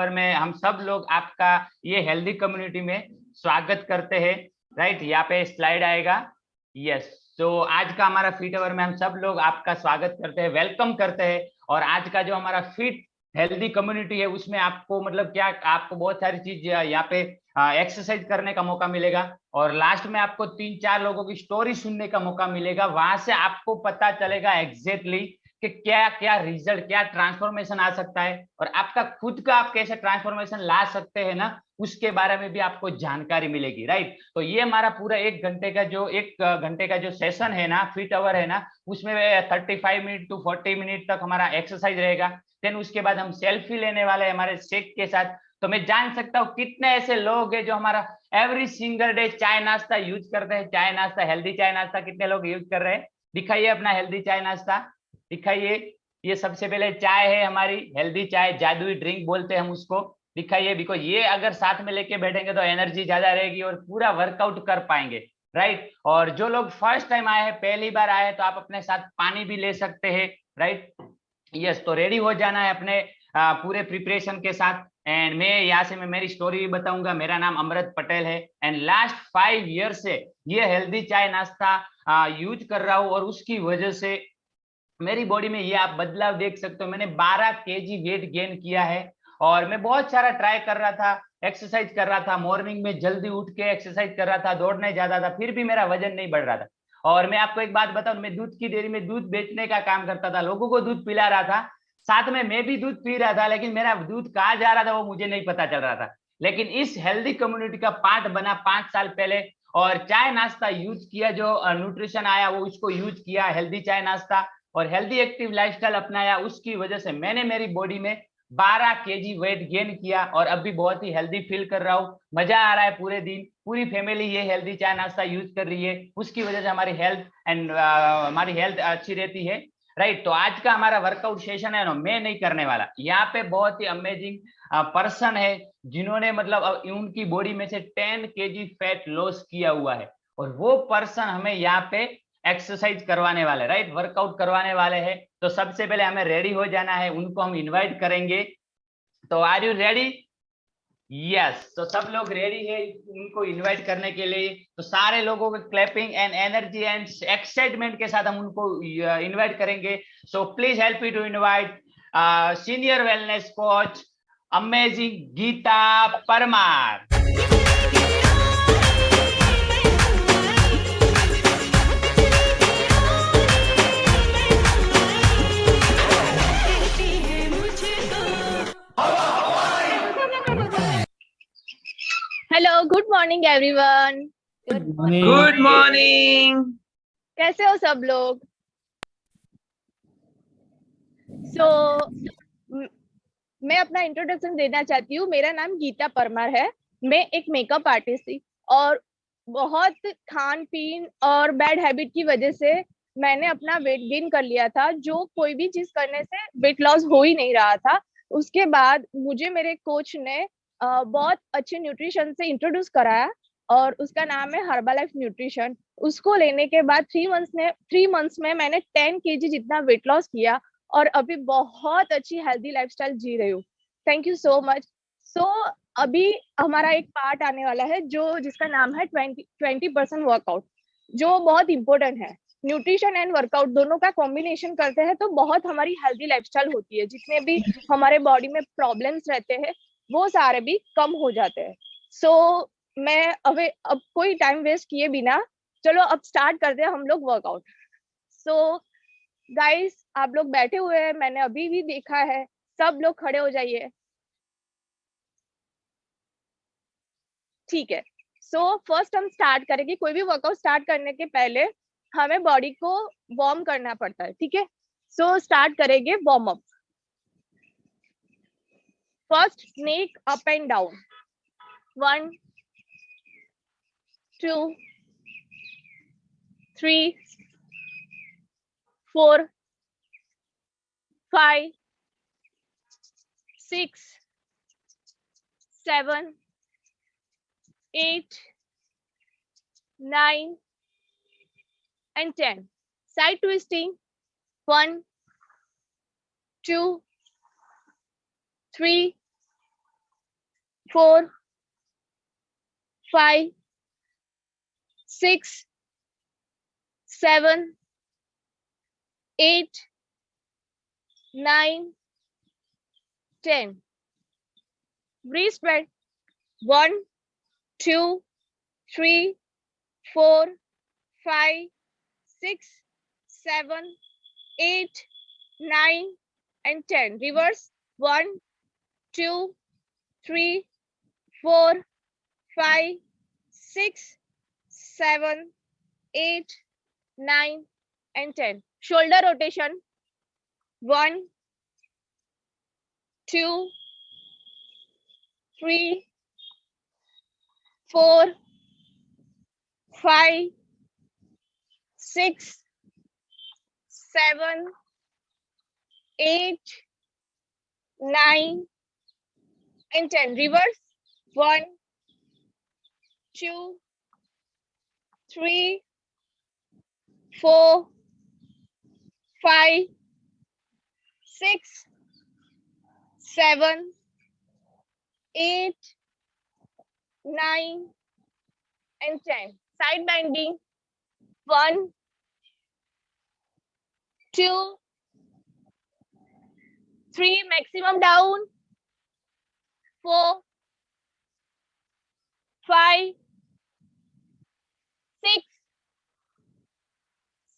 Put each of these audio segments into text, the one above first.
में हम सब लोग आपका ये हेल्दी कम्युनिटी में स्वागत करते हैं। राइट, यहाँ पे स्लाइड आएगा। यस, तो आज का हमारा फिट आवर में हम सब लोग आपका स्वागत करते हैं, वेलकम करते हैं। और आज का जो हमारा फिट हेल्दी कम्युनिटी है उसमें आपको मतलब क्या, आपको बहुत सारी चीज यहाँ पे एक्सरसाइज करने का मौका मिलेगा। और लास्ट में आपको 3-4 लोगों की स्टोरी सुनने का मौका मिलेगा। वहां से आपको पता चलेगा एग्जैक्टली कि क्या क्या रिजल्ट, क्या ट्रांसफॉर्मेशन आ सकता है और आपका खुद का आप कैसे ट्रांसफॉर्मेशन ला सकते हैं ना, उसके बारे में भी आपको जानकारी मिलेगी। राइट, तो ये हमारा पूरा 1 घंटे का जो सेशन है ना, फिट आवर है ना, उसमें 35 मिनट टू 40 मिनट तक हमारा एक्सरसाइज रहेगा। देन उसके बाद हम सेल्फी लेने वाले हैं हमारे शेक के साथ। तो मैं जान सकता हूँ कितने ऐसे लोग हैं जो हमारा एवरी सिंगल डे चाय नाश्ता यूज करते हैं। चाय नाश्ता, हेल्दी चाय नाश्ता कितने लोग यूज कर रहे हैं? दिखाइए अपना हेल्दी चाय नाश्ता, दिखाइए। ये सबसे पहले चाय है हमारी हेल्दी चाय, जादुई ड्रिंक बोलते हैं हम उसको। दिखाइए, बिकॉज ये अगर साथ में लेके बैठेंगे तो एनर्जी ज्यादा रहेगी और पूरा वर्कआउट कर पाएंगे। राइट, और जो लोग फर्स्ट टाइम आए हैं, पहली बार आए हैं, तो आप अपने साथ पानी भी ले सकते हैं। राइट, यस, तो रेडी हो जाना है अपने पूरे प्रिपरेशन के साथ। एंड मैं यहाँ से मैं मेरी स्टोरी भी बताऊंगा। मेरा नाम अमृत पटेल है एंड लास्ट 5 ईयर से ये हेल्दी चाय नाश्ता यूज कर रहा हूँ और उसकी वजह से मेरी बॉडी में ये आप बदलाव देख सकते हो। मैंने 12 केजी वेट गेन किया है और मैं बहुत सारा ट्राई कर रहा था, एक्सरसाइज कर रहा था, मॉर्निंग में जल्दी उठ के एक्सरसाइज कर रहा था, दौड़ने जाता था, फिर भी मेरा वजन नहीं बढ़ रहा था। और मैं आपको एक बात बताऊं, मैं दूध की डेयरी में दूध बेचने का काम करता था, लोगों को दूध पिला रहा था, साथ में मैं भी दूध पी रहा था, लेकिन मेरा दूध कहाँ जा रहा था वो मुझे नहीं पता चल रहा था। लेकिन इस हेल्दी कम्युनिटी का पार्ट बना 5 साल पहले और चाय नाश्ता यूज किया, जो न्यूट्रिशन आया वो उसको यूज किया, हेल्दी चाय नाश्ता और हेल्दी एक्टिव लाइफस्टाइल अपनाया। उसकी वजह से मैंने मेरी बॉडी में 12 केजी वेट गेन किया और अभी बहुत ही हेल्दी फील कर रहा हूँ। मजा आ रहा है, पूरे दिन पूरी फैमिली ये हेल्दी चाय नाश्ता यूज कर रही है। उसकी वजह से हमारी हेल्थ एंड हमारी हेल्थ अच्छी रहती है। राइट, तो आज का हमारा वर्कआउट सेशन है ना, मैं नहीं करने वाला। यहाँ पे बहुत ही अमेजिंग पर्सन है जिन्होंने मतलब उनकी बॉडी में से 10 केजी फैट लॉस किया हुआ है और वो पर्सन हमें यहाँ पे एक्सरसाइज करवाने वाले, राइट, वर्कआउट करवाने वाले हैं। तो सबसे पहले हमें रेडी हो जाना है, उनको हम इनवाइट करेंगे। तो आर यू रेडी? यस, तो सब लोग रेडी है उनको इनवाइट करने के लिए। तो सारे लोगों को clapping and energy and excitement के साथ हम उनको इनवाइट करेंगे। So please help me to invite senior wellness coach amazing Geeta Parmar. Hello, good morning everyone. Good morning. कैसे हो सब लोग? मैं अपना इंट्रोडक्शन देना चाहती हूँ। मेरा नाम गीता परमार है। मैं एक मेकअप आर्टिस्ट थी और बहुत खान पीन और बैड हैबिट की वजह से मैंने अपना वेट गेन कर लिया था, जो कोई भी चीज करने से वेट लॉस हो ही नहीं रहा था। उसके बाद मुझे मेरे कोच ने बहुत अच्छे न्यूट्रिशन से इंट्रोड्यूस कराया और उसका नाम है हर्बालाइफ न्यूट्रिशन। उसको लेने के बाद 3 मंथ्स में मैंने 10 केजी जितना वेट लॉस किया और अभी बहुत अच्छी हेल्दी लाइफस्टाइल जी रही हूँ। Thank you so much. अभी हमारा एक पार्ट आने वाला है जो जिसका नाम है 20% वर्कआउट, जो बहुत इंपॉर्टेंट है। न्यूट्रिशन एंड वर्कआउट दोनों का कॉम्बिनेशन करते हैं तो बहुत हमारी हेल्दी लाइफस्टाइल होती है। जितने भी हमारे बॉडी में प्रॉब्लम्स रहते हैं वो सारे भी कम हो जाते हैं। मैं अब कोई टाइम वेस्ट किए बिना चलो अब स्टार्ट करते हैं हम लोग वर्कआउट। गाइस, आप लोग बैठे हुए हैं, मैंने अभी भी देखा है। सब लोग खड़े हो जाइए, ठीक है। फर्स्ट हम स्टार्ट करेंगे। कोई भी वर्कआउट स्टार्ट करने के पहले हमें बॉडी को वार्म करना पड़ता है, ठीक है। स्टार्ट करेंगे warm up. First snake up and down, 1 2 3 4 5 6 7 8 9 and 10. Side twisting, 1 2 3 4 5 6 7 8 9 10. Breathe spread. 1 2 3 4 5 6 7 8 9 and 10. Reverse. 1 2 3 4 5 6 7 8 9 and 10. Shoulder rotation. 1 2 3 4 5 6 7 8 9 and 10. Reverse. 1 2 3 4 5 6 7 8 9 and 10. Side bending. 1 2 3, maximum down. 4 5 6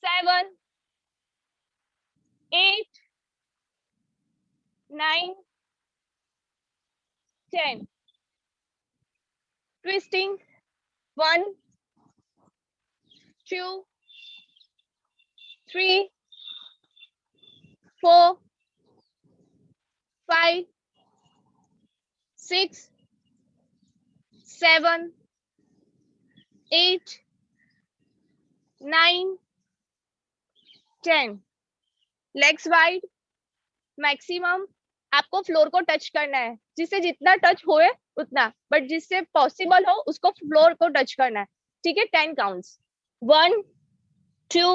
7 8 9 10. Twisting. 1 2 3 4 5 6 7 8 9 10. Legs wide. Maximum आपको floor को touch करना है, जिससे जितना touch होए उतना, but जिससे possible हो उसको फ्लोर को टच करना है. ठीक है. 10 counts. 1 2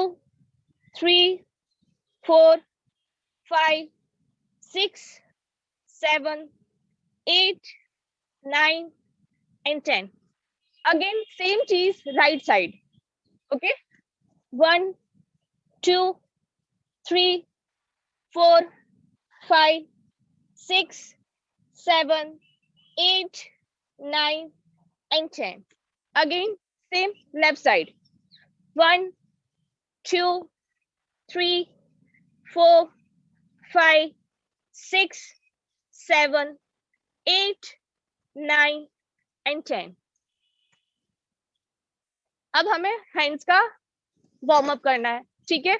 3 4 5 6 7 8 9 and 10. Again same cheese, right side. Okay. 1 2 3 4 5 6 7 8 9 and 10. Again same left side. 1 2 3 4 5 6 7 8 9 and 10. अब हमें हैंड्स का वार्म अप करना है. ठीक है.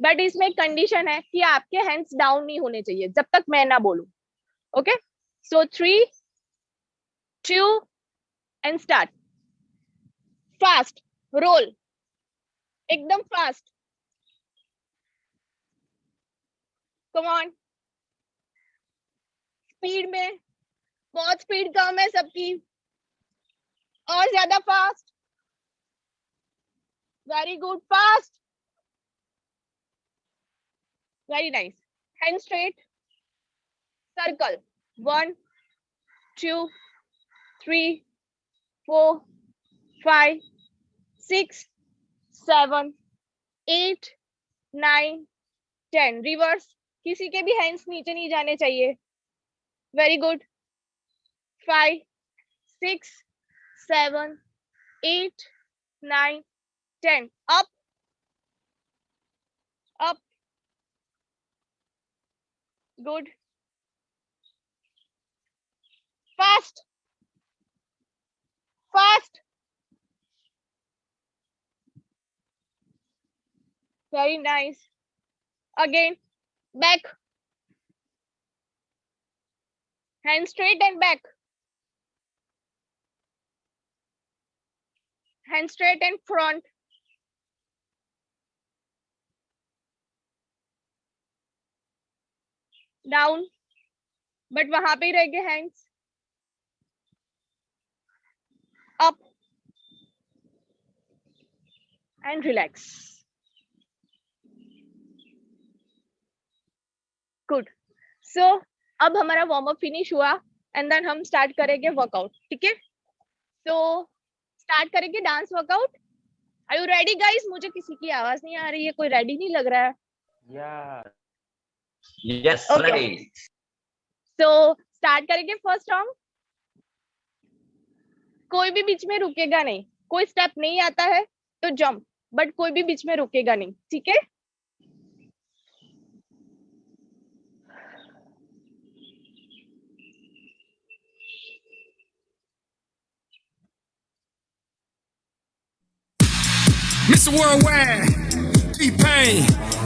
बट इसमें एक कंडीशन है कि आपके हैंड्स डाउन नहीं होने चाहिए जब तक मैं ना बोलूं. Okay. So 3 2 and start. Fast roll. एकदम फास्ट. Come on. स्पीड में. बहुत स्पीड कम है सबकी. और ज्यादा fast. Very good. Fast. Very nice. Hand straight. Circle. 1 2 3 4 5 6 7 8 9 10. Reverse. किसी के भी हैंड्स नीचे नहीं जाने चाहिए. Very good. 5 6 7 8 9 10. Up. Up. Good. Fast. Fast. Very nice. Again. Back. Hand straight and back. Hand straight and front. Down. But वहां पे ही रह गए hands. Up. And relax. Good. So अब हमारा वार्म अप फिनिश हुआ. एंड देन हम start करेंगे workout, ठीक है? तो स्टार्ट करेंगे dance workout. Are you ready guys? मुझे किसी की आवाज नहीं आ रही है, कोई रेडी नहीं लग रहा है। Yes ready. सो स्टार्ट करेंगे फर्स्ट राउंड। कोई भी बीच में रुकेगा नहीं, कोई स्टेप नहीं आता है तो जंप, बट कोई भी बीच में रुकेगा नहीं, ठीक है? Mr. Worldwide, T-Pain.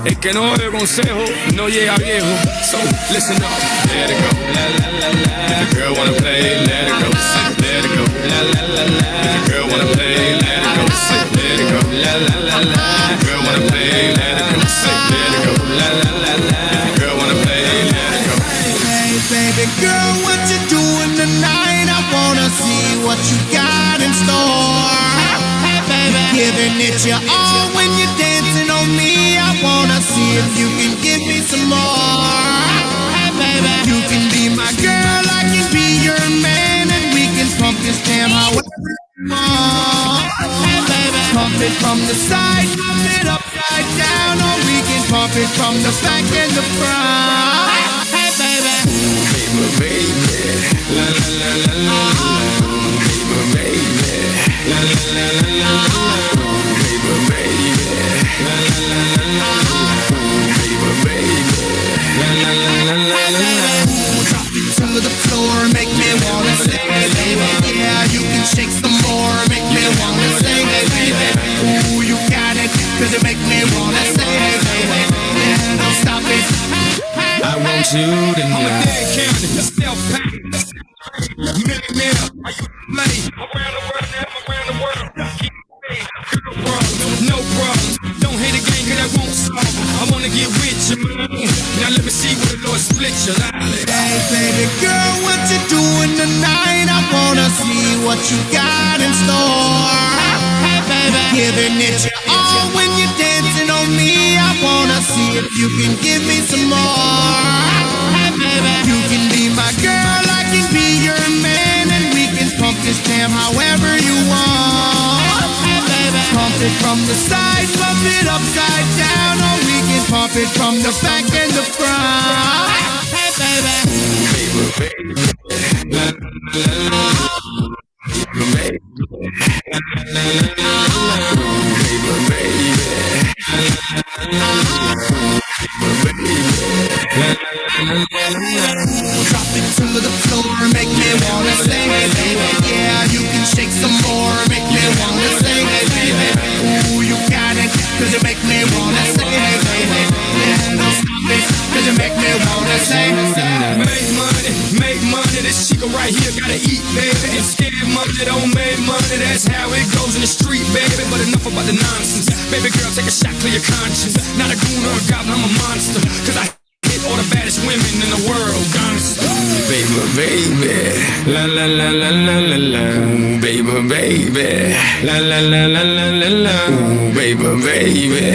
El que no oye consejo no llega viejo. So listen up, let it go. La la la la. If the girl wanna play, let it go. Let it go. La la la la. If the girl wanna play, let it go. Let it go. La la la la. If the girl wanna play, let it go. Let it go. La la la la. If the girl wanna play, let it go. Hey baby girl, what you doing tonight? I wanna see what you got in store. Giving it your all when you're dancing on me. I wanna see if you can give me some more. Hey baby, you can be my girl, I can be your man, and we can pump this jam however you want. Hey baby, pump it from the side, pump it upside down, or we can pump it from the back and the front. Hey baby, Baby, baby, la la la la la. Baby, baby, la la la la la. Baby, baby, la la la la la. Baby, baby, la la la la la. drop it to the floor, make me wanna say, hey baby, yeah, you can shake some more, make me wanna say, hey baby, ooh, you got it, 'cause you make me wanna say, hey baby, yeah, don't stop it. I want you tonight. I'm a dead county, stealth pack. Millionaire, I used to play around the world, now I'm around the world. Keep playing, girl problems, no problems. Don't hate a game, 'cause that won't solve. I wanna get with you, man. Now let me see what the Lord split your life. Hey baby girl, what you doing tonight? I wanna see what you got in store. Hey baby, giving it your all when you're dancing on me. I wanna see if you can give me some more. Hey baby, you can be my girl, I can be your man, and we can pump this jam however you want. Hey baby, pump it from the side, pump it upside down, or we can pump it from the back and the front. Hey baby, Baby, baby, la la la la. Baby, baby, la la la la. Baby, baby, la la la la. Baby, baby, la la la la. drop it to the floor, make me wanna say, hey baby, yeah, you can shake some more, make me wanna say, hey baby, ooh, you got it, 'cause you make me wanna say, hey baby, yeah, don't stop it, 'cause you make me wanna say, Make money, this chica right here gotta eat, baby. And scared money don't make money, that's how it goes in the street, baby. But enough about the nonsense. Baby girl, take a shot, clear your conscience. Not a goon or a goblin, I'm a monster. 'Cause I hit all the baddest women in the world, honestly. Baby, baby, la la la la la la la. Baby, baby, la la la la la la la. Baby, baby,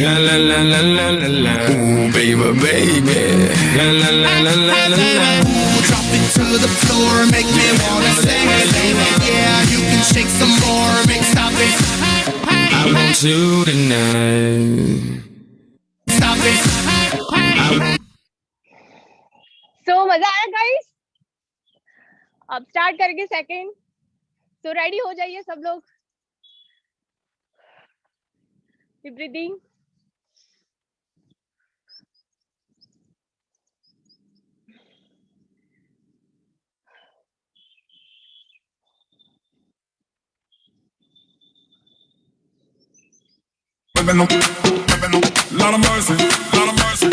la la la la la la la. Baby, baby, la la la la la la la. drop it to the floor, make me wanna say, hey baby, yeah, you can shake some more, make stop it, I want you tonight. stop it. सो मजा आया guys? अब start करेंगे second. So ready हो जाइए सब लोग। Breathing. Lot of mercy, lot of mercy.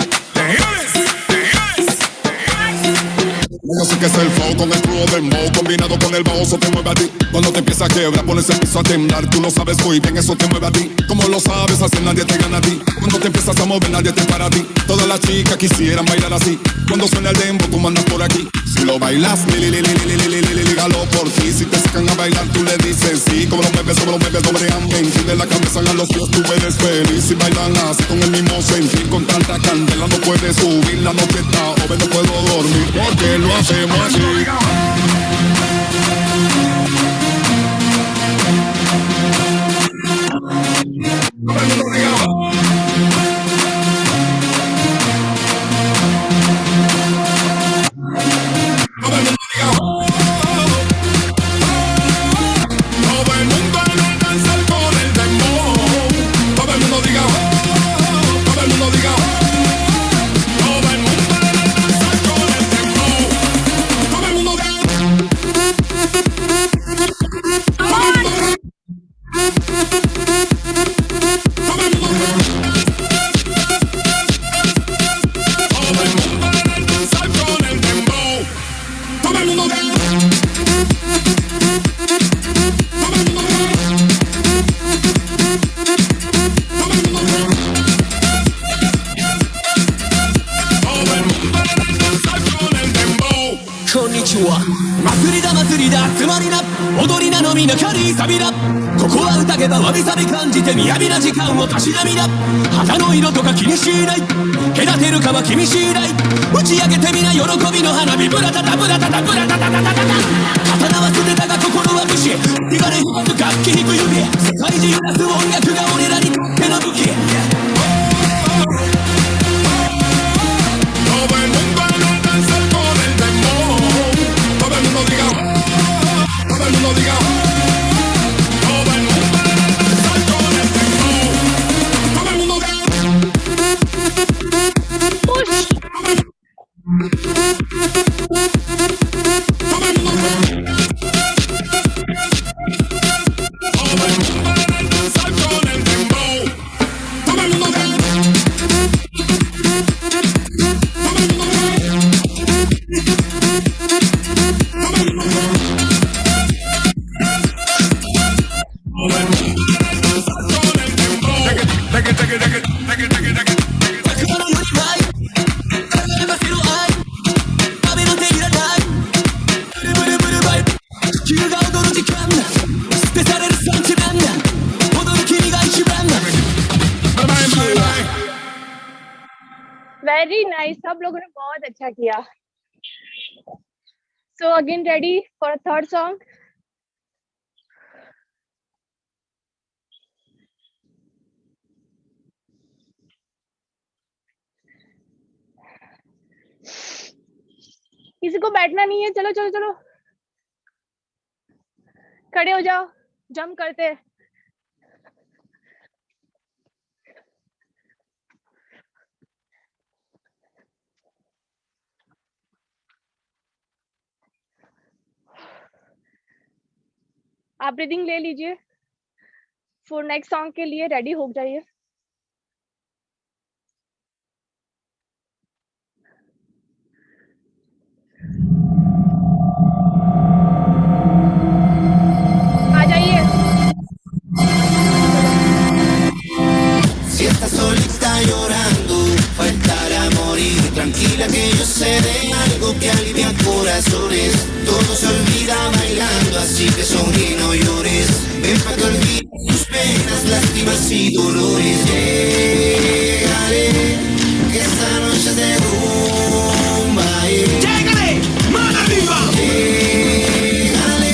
Yo sé que es el flow con el crew del mo combinado con el bajo, eso te mueve a ti. Cuando te empieza a quebrar, pones el piso a temblar. Tú lo sabes muy bien, eso te mueve a ti. Como lo sabes hacer, nadie te gana a ti. Cuando te empiezas a mover, nadie te para a ti. Todas las chicas quisieran bailar así. Cuando suena el dembow, tú mandas por aquí. Si lo bailas, lígalo por ti. Si te sacan a bailar bailar tú le dices sí. Como lo mueves, doblemente. Tienes la cabeza a los pies, tú eres feliz. Y bailan así con el mismo sentir. Con tanta candela no puedes subir. La noche está joven, no puedo dormir. Porque lo hacemos así.は祭りだつまりな踊りなのみな軽いサビだここは宴がわびさび感じて雅な時間をたしなみだ肌の色とか気にしない隔てるかは君次第打ち上げてみな喜びの花火ブラタタブラタタブラタタタタタタ刀は捨てたが心は武士火がれ楽器弾く指世界中揺らす音楽が俺らにとっての武器वेरी nice सब लोगों ने बहुत अच्छा किया so again ready for third song किसी को बैठना नहीं है चलो चलो चलो खड़े हो जाओ जंप करते हैं आप ब्रीदिंग ले लीजिए फॉर नेक्स्ट सॉन्ग के लिए रेडी हो जाइए आ जाइए Si estás solita llorando, faltará morir. Tranquila que yo sé de algo que alivia corazones. Todo se olvida bailando, así que sonríe y no llores. Ven pa' que olvides tus penas, lástimas y dolores. Llégale, que esta noche es de rumba. ¡Llégale! ¡Mano arriba! Llégale,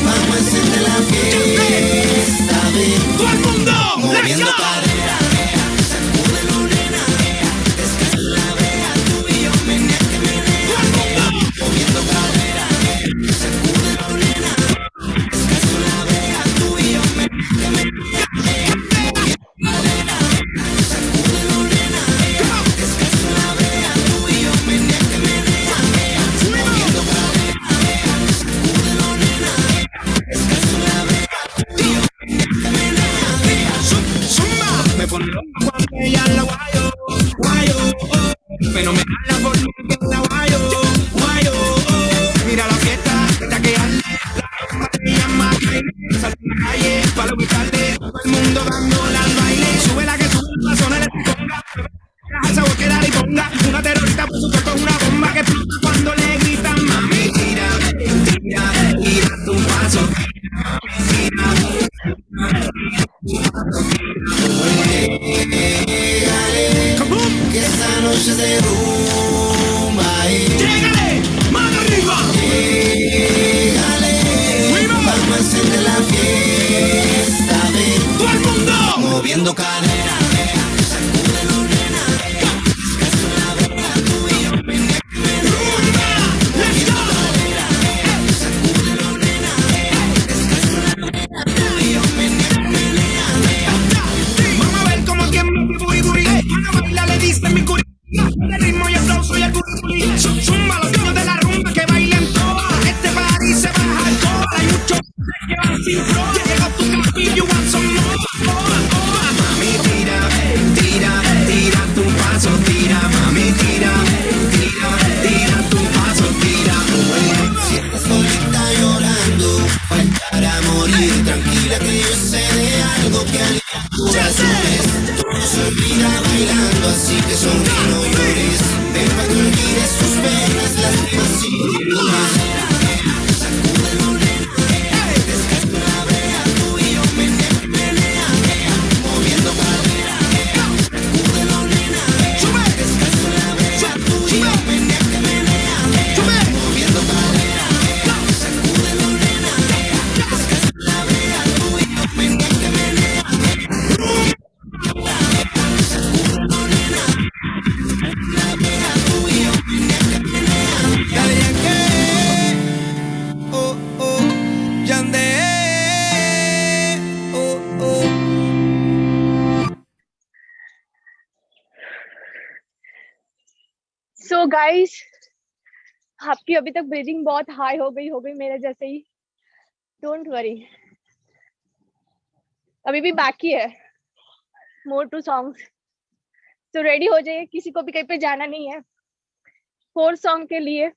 vamos a encender la fiesta. Ven, ¡Todo el mundo! moviendo ¡Let's go! cadera. Sacúdelo, nena. Descansa la vea, tú y yo menea que menea. Moviendo cadera. Sacúdelo, nena. Descansa la vea, tú y yo menea que menea. Moviendo cadera. Sacúdelo, nena. Descansa la vea, tú y yo menea que menea. Moviendo cadera. Sacúdelo, nena. Descansa la vea, tú y yo menea que menea. Zumba, me pone loco cuando ella la guayo, guayo, oh. Fenomenal la forma que la guayo, guayo, oh. Mira la fiesta, esta que arde, la ropa te llama, sal a la calle, para lo que tarde, todo el mundo dando al baile, sube la que sube, la zona le ponga, la sabor que dale y ponga, una terrorista por su cuerpo es una bomba que explota cuando le gritan, mami, tira, tira, tira tu paso. Llega tu papi, you want some more. Mami, tira, tira, tira tu paso, tira, mami, tira, tira, tira tu paso, tira. Si estás solita llorando, para morir, tranquila que yo sé de algo que alivia tu corazón. Todo se olvida bailando, así que sonríe, no llores. Ven pa' que olvides tus penas, lástimas y dolores. Sacude morena, descansa la brea, tú y yo menea, moviendo cadera. Sacude morena, descansa la brea, tú y yo menea, moviendo cadera. Sacude morena, descansa la brea, tú y yo menea. So guys, आपकी अभी तक breathing बहुत high हो गई मेरे जैसे ही. Don't worry, अभी भी बाकी है मोर टू सॉन्ग्स. तो रेडी हो जाइए, किसी को भी कहीं पे जाना नहीं है 4 सॉन्ग के लिए.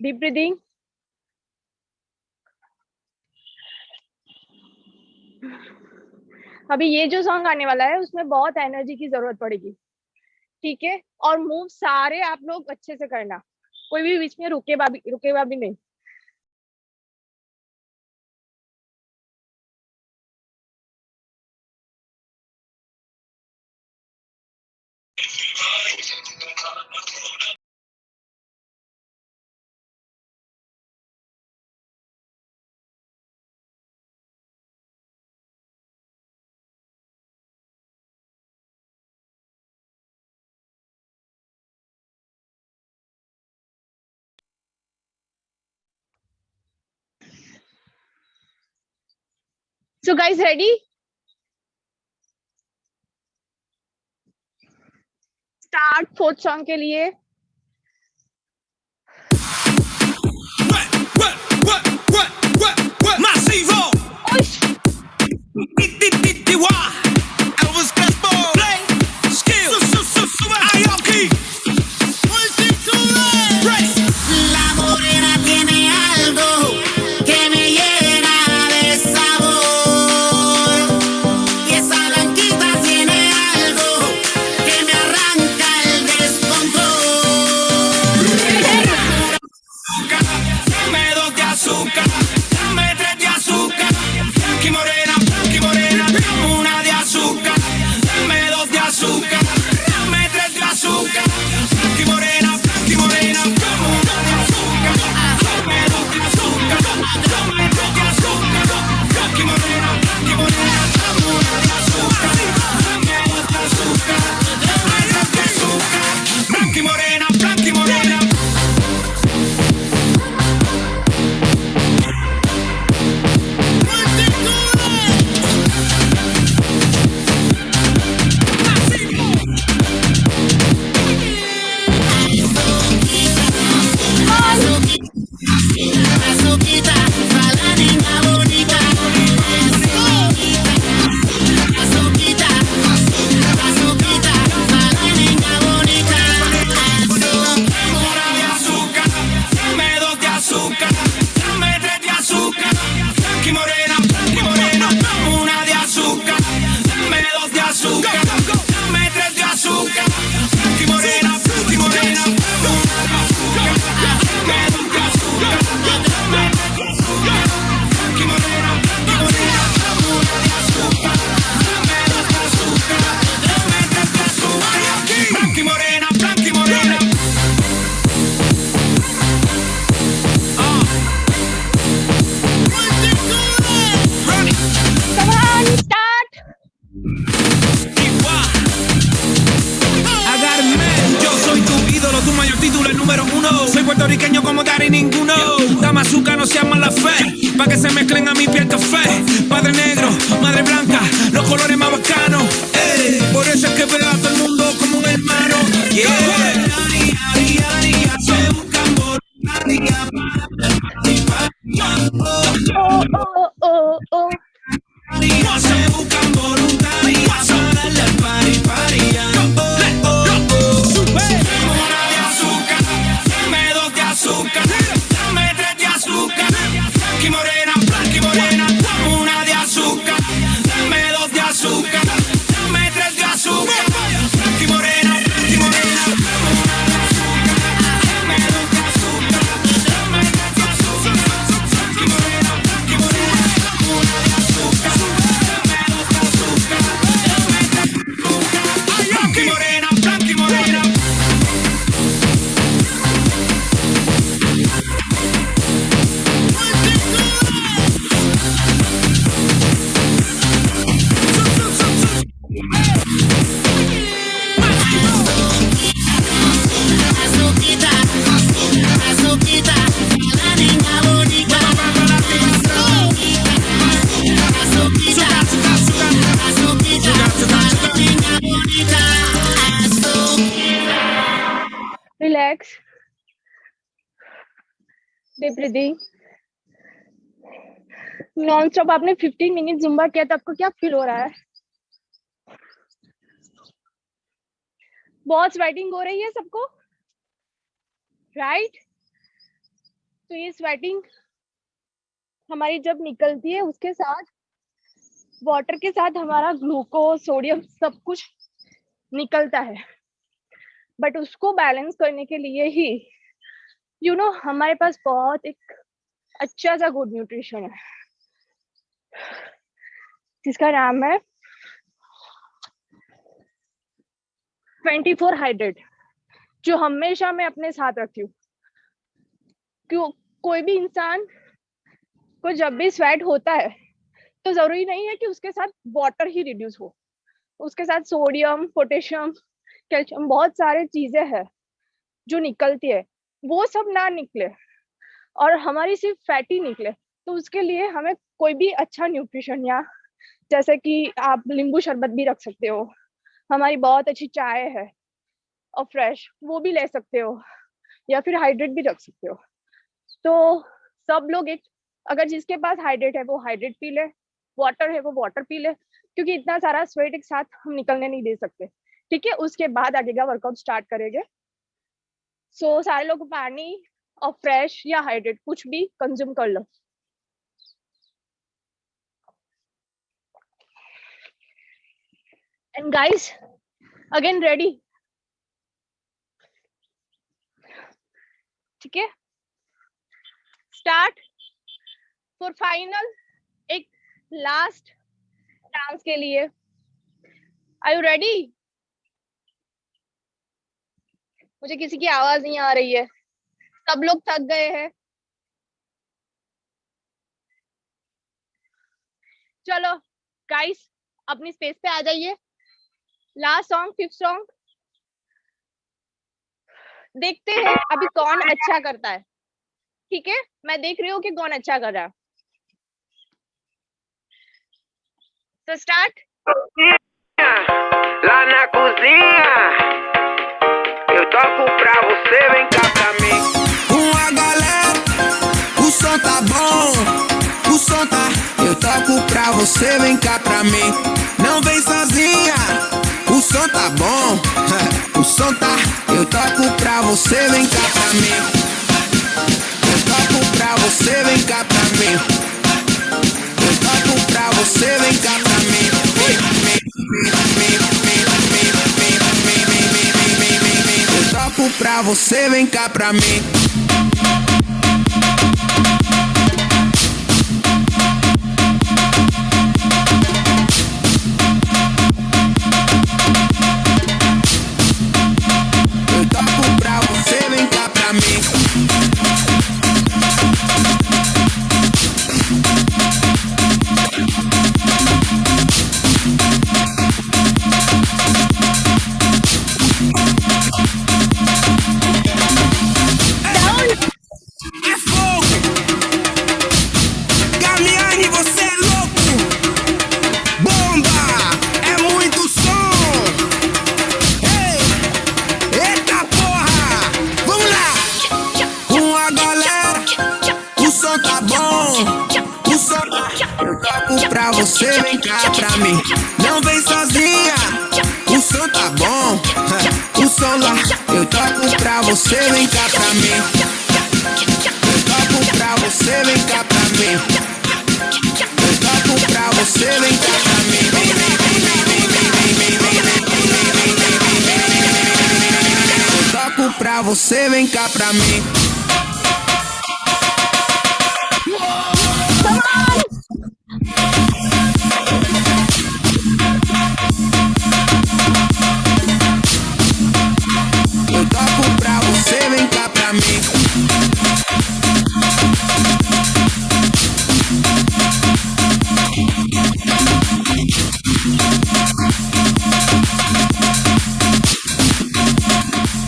Deep breathing. अभी ये जो सॉन्ग आने वाला है उसमें बहुत एनर्जी की जरूरत पड़ेगी, ठीक है? और मूव सारे आप लोग अच्छे से करना, कोई भी बीच में रुकेगा भी नहीं. So guys, ready? Start 4th song के लिए. Masivo. Elvis Crespo. Play. Skill. Aoki. La morena tiene algo que me llena de sabor. Y esa blanquita tiene algo que me arranca el descontrol. Dame 2 de azúcar. Dame 3 de azúcar. Blanqui morena, dame 1 de azúcar. Dame 2 de azúcar. Dame 3 de azúcar. Blanqui morena, dame 1 de azúcar. Dame 2 de azúcar. Dame 3 de azúcar. Blanqui morena, dame 1 de azúcar. Dame 2 de azúcar. Dame 3 de azúcar. Blanqui morena, blanqui morena. Azuquita, para la niña bonita. Azuquita, azuquita, para la niña bonita. 1 de azúcar, dame 2 de azúcar, dame 3 de azúcar. Blanqui morena, dame 1 de azúcar, dame 2 de azúcar, dame 3 de azúcar. Blanqui morena, dame 1 de azúcar, dame 2 de azúcar, dame 3 de azúcar. Blanqui morena, dame 1 de azúcar, dame 2 de azúcar, dame 3 de azúcar. Blanqui morena, blanqui morena. Come on, start. Yo soy tu ídolo, tu mayor título, el número 1. Soy puertorriqueño como Dari ninguno. Dame azúcar, no seas mala fe, pa' que se mezclen a mi piel café. Padre negro, madre blanca, los colores más bacanos. Por eso es que veo a todo el mundo como un hermano. Yeah. Se buscan por oh, oh, oh. No se buscan voluntarias a darle al party, party, ya. Dame una de azúcar, dame dos de azúcar, dame tres de azúcar. Blanqui morena, dame una de azúcar, dame dos de azúcar, dame tres de azúcar. Blanqui morena, dame una de azúcar, dame dos de azúcar, dame tres de azúcar. Blanqui morena, dame una de azúcar, dame dos de azúcar, dame tres de azúcar. Blanqui morena, Blanqui morena. Azuquita, azuquita, la niña bonita. Azuquita, azuquita, la niña bonita. Relax. Deep breathing. Non stop आपने 15 minute Zumba किया तो आपको क्या feel हो रहा है? बहुत sweating हो रही है सबको, राइट? तो ये स्वेटिंग हमारी जब निकलती है उसके साथ वाटर के साथ हमारा ग्लूकोज, सोडियम सब कुछ निकलता है, बट उसको बैलेंस करने के लिए ही हमारे पास बहुत एक अच्छा सा गुड न्यूट्रिशन है जिसका नाम है 24 हाइड्रेट, जो हमेशा मैं अपने साथ रखती हूँ। क्यों? कोई भी इंसान को जब भी स्वेट होता है तो जरूरी नहीं है कि उसके साथ वाटर ही रिड्यूस हो, उसके साथ सोडियम, पोटेशियम, कैल्शियम, बहुत सारे चीजें हैं जो निकलती है, वो सब ना निकले और हमारी सिर्फ फैटी निकले। तो उसके लिए हमें कोई भी अच्छा न्यूट्रिशन, या जैसे कि आप नींबू शरबत भी रख सकते हो, हमारी बहुत अच्छी चाय है और फ्रेश, वो भी ले सकते हो, या फिर हाइड्रेट भी रख सकते हो। तो सब लोग अगर जिसके पास हाइड्रेट है वो हाइड्रेट पी ले, वाटर है वो वाटर पी ले, क्योंकि इतना सारा स्वेट एक साथ हम निकलने नहीं दे सकते, ठीक है? उसके बाद आगे का वर्कआउट स्टार्ट करेंगे। सो सारे लोग पानी और फ्रेश या हाइड्रेट कुछ भी कंज्यूम कर लो। And guys, again ready? ठीक है, स्टार्ट फॉर फाइनल, एक लास्ट डांस के लिए। Are you ready? मुझे किसी की आवाज नहीं आ रही है, सब लोग थक गए हैं। चलो गाइस, अपनी स्पेस पे आ जाइए। लास्ट सॉन्ग, 5th सॉन्ग, देखते हैं अभी कौन अच्छा करता है। ठीक है, मैं देख रही हूँ कि कौन अच्छा कर रहा है। तो start. Lá na cozinha, eu toco pra você, vem cá pra mim. Uma galera, o som tá bom, o som tá. Eu toco pra você, vem cá pra mim. Não vem sozinha, o som tá bom, o som tá. Eu toco pra você, vem cá pra mim. Eu toco pra você, vem cá pra mim. Eu toco pra você, vem cá pra mim. Eu toco pra você, vem cá pra mim. Eu toco pra você, vem cá pra mim. pra você, vem cá pra mim. Não vem sozinha, o som tá bom. O som lá, eu toco pra você, vem cá pra mim. Eu toco pra você, vem cá pra mim. Eu toco pra você, vem cá pra mim. Vem, vem, vem, vem, vem, vem, vem, vem, vem. Eu toco pra você, vem cá pra mim. Eu toco pra você, vem cá pra mim.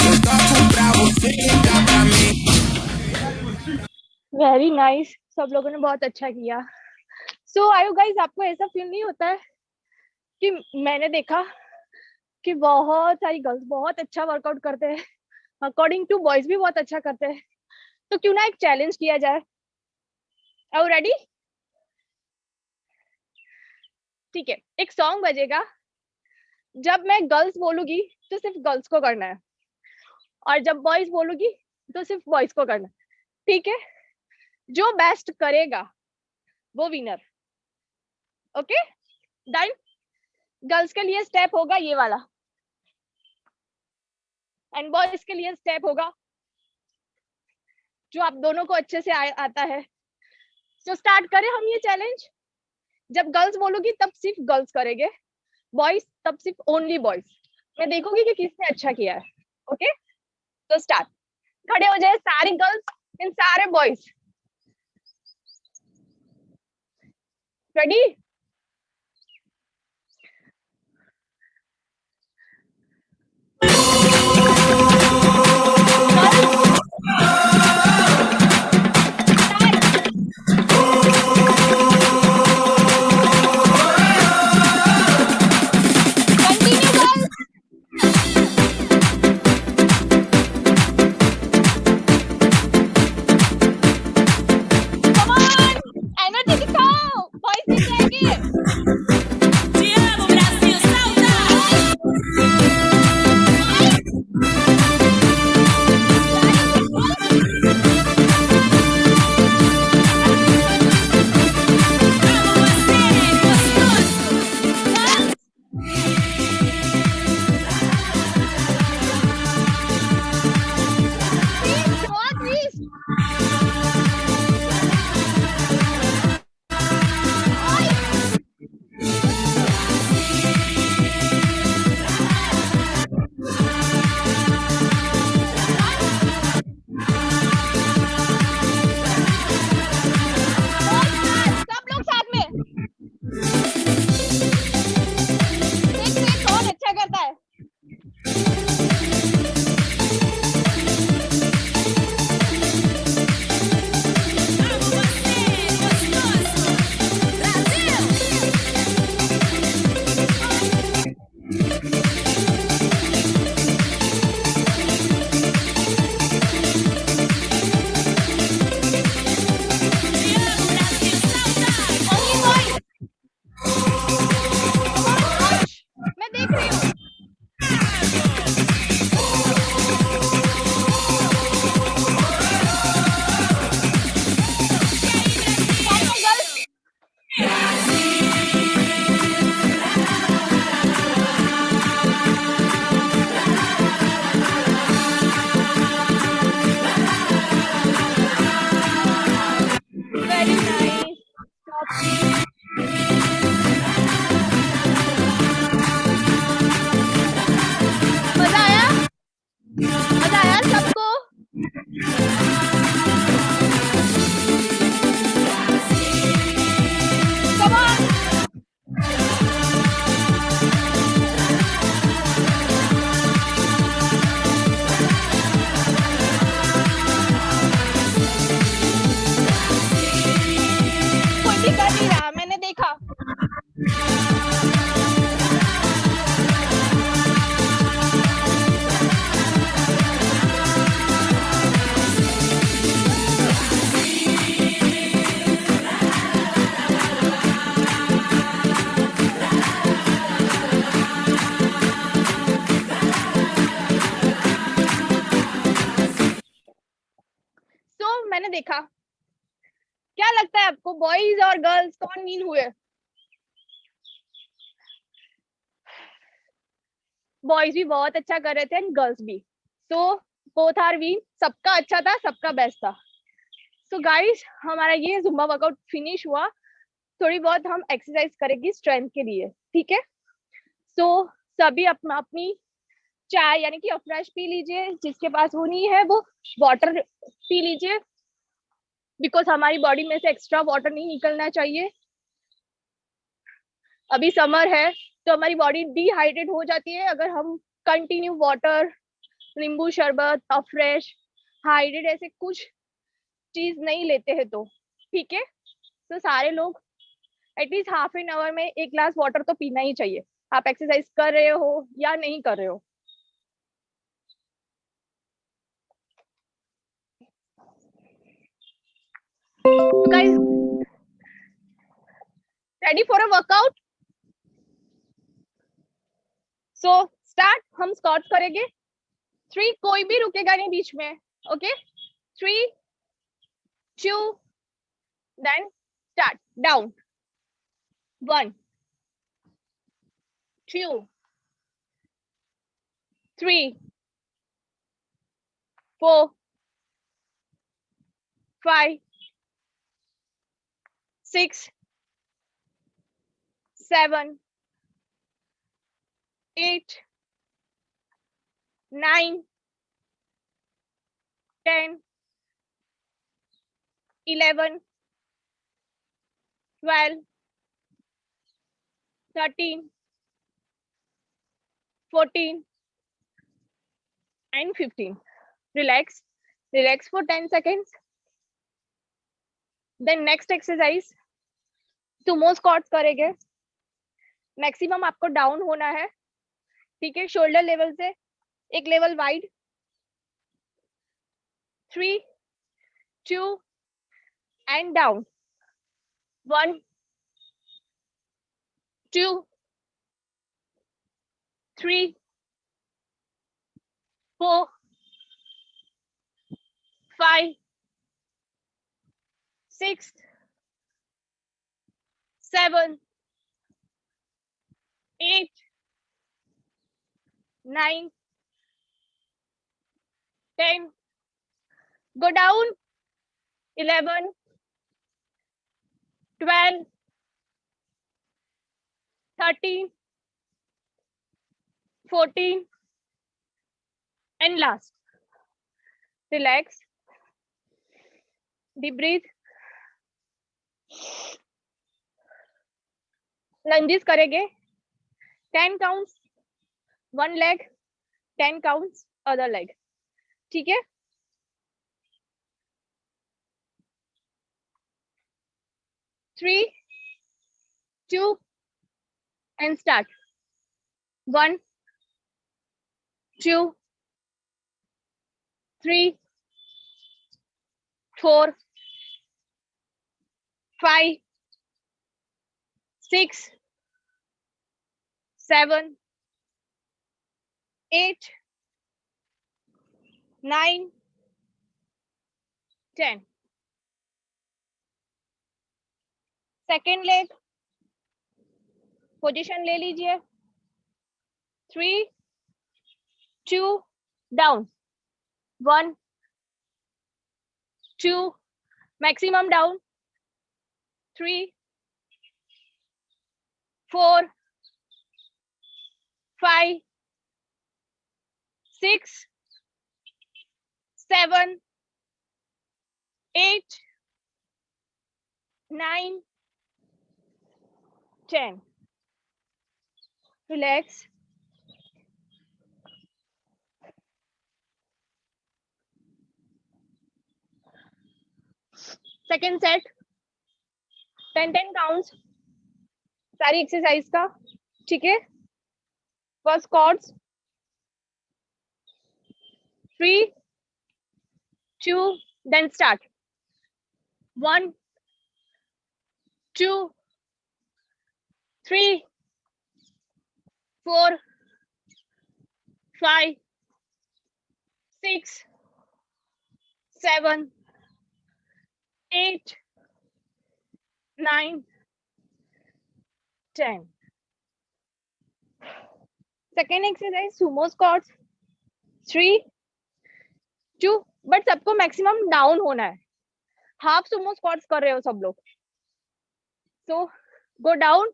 Eu toco pra você, vem cá pra mim. Very nice, सब लोगों ने बहुत अच्छा किया. सो आयु guys, आपको ऐसा feel नहीं होता है कि मैंने देखा कि बहुत सारी गर्ल्स बहुत अच्छा वर्कआउट करते हैं, अकॉर्डिंग टू बॉयज भी बहुत अच्छा करते हैं, तो क्यों ना एक चैलेंज किया जाए. Are you ready? ठीक है, एक सॉन्ग बजेगा, जब मैं गर्ल्स बोलूंगी तो सिर्फ गर्ल्स को करना है, और जब बॉयज बोलूंगी तो सिर्फ बॉयज को करना है. ठीक है, जो बेस्ट करेगा वो विनर. Okay done. गर्ल्स के लिए स्टेप होगा ये वाला, एंड बॉयज के लिए स्टेप होगा जो आप दोनों को अच्छे से आता है. तो स्टार्ट करें हम ये चैलेंज. जब गर्ल्स बोलूंगी तब सिर्फ गर्ल्स करेंगे, बॉयज तब सिर्फ ओनली बॉयज. मैं देखूंगी कि किसने अच्छा किया है. ओके, तो स्टार्ट. खड़े हो जाए सारी गर्ल्स एंड सारे बॉयज. रेडी? एनर्जी दिखाओ, बॉयज भी जाएंगे. मैंने देखा। क्या लगता है आपको, बॉयज और गर्ल्स कौन विन हुए? बॉयज भी बहुत अच्छा कर रहे थे एंड गर्ल्स भी। सो बोथ आर विन, सबका अच्छा था, सबका बेस्ट था। सो गाइस, हमारा ये जुम्बा वर्कआउट फिनिश हुआ। थोड़ी बहुत हम एक्सरसाइज करेंगे स्ट्रेंथ के लिए, ठीक है? सो सभी अपनी चाय यानी कि अफ्रेश पी लीजिए, जिसके पास वो नहीं है वो वाटर पी लीजिए, बिकॉज हमारी बॉडी में से एक्स्ट्रा वाटर नहीं निकलना चाहिए। अभी समर है तो हमारी बॉडी डिहाइड्रेट हो जाती है अगर हम कंटिन्यू वाटर, नींबू शरबत, अफ्रेश, हाइड्रेट ऐसे कुछ चीज नहीं लेते हैं तो, ठीक है? तो सारे लोग एटलीस्ट हाफ एन आवर में 1 ग्लास वाटर तो पीना ही चाहिए, आप एक्सरसाइज कर रहे हो या नहीं कर रहे हो। So guys, ready for a workout? So start, हम स्क्वाट्स करेंगे। 3, कोई भी रुकेगा नहीं बीच में, okay? 3, 2, then start. Down. 1, 2, 3, 4, 5, 6, 7, 8, 9, 10, 11, 12, 13, 14 and 15. Relax for 10 seconds. Then next exercise Sumo squats करेंगे। मैक्सिमम आपको डाउन होना है, ठीक है? शोल्डर लेवल से एक level wide. 3, 2 and down. 1, 2, 3, 4, 5, 6, 7, 8, 9, 10. Go down. 11, 12, 13, 14 and last. Relax. Deep breathe. Lunges करेंगे। 10 counts one leg, 10 counts other leg, ठीक है? Three, 2 and start. 1, 2, 3, 4, 5, 6, 7, 8, 9, 10. Second leg position ले लीजिए। 3, 2 down. 1, 2 maximum down. 3, 4, 5, 6, 7, 8, 9, 10. Relax. Second set. 10 counts सारी exercise का, ठीक है? First squats 3, 2 then start. 1, 2, 3, 4, 5, 6, 7, 8, 9, 10. Second exercise, sumo squats. 3, 2, but सबको मैक्सिमम डाउन होना है. हाफ सुमो स्क्वाट्स कर रहे हो सब लोग. सो गो डाउन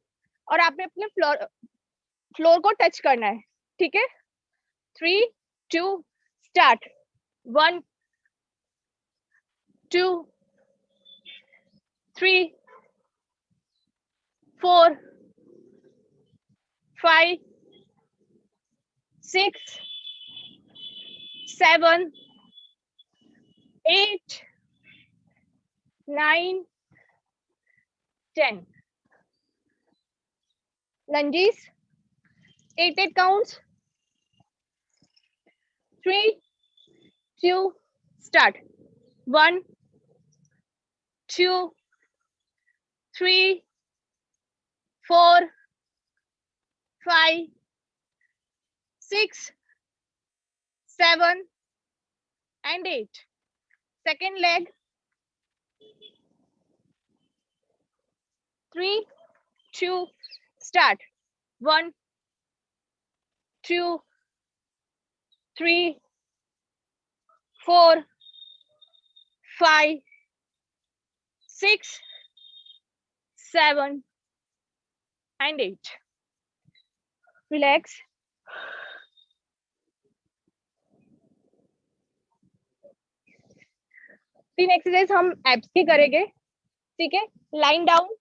और आपने अपने फ्लोर को टच करना है. ठीक है. 3, 2, start. 1, 2, 3, 4, 5, 6, 7, 8, 9, 10. Lunges, 8 counts. 3, 2, start. 1, 2, 3, 4, 5, 6, 7, and 8. Second leg. 3, 2, start. 1, 2, 3, 4, 5, 6, 7, and 8. Relax. तीन एक्सरसाइज हम एब्स की करेंगे. ठीक है. Line down.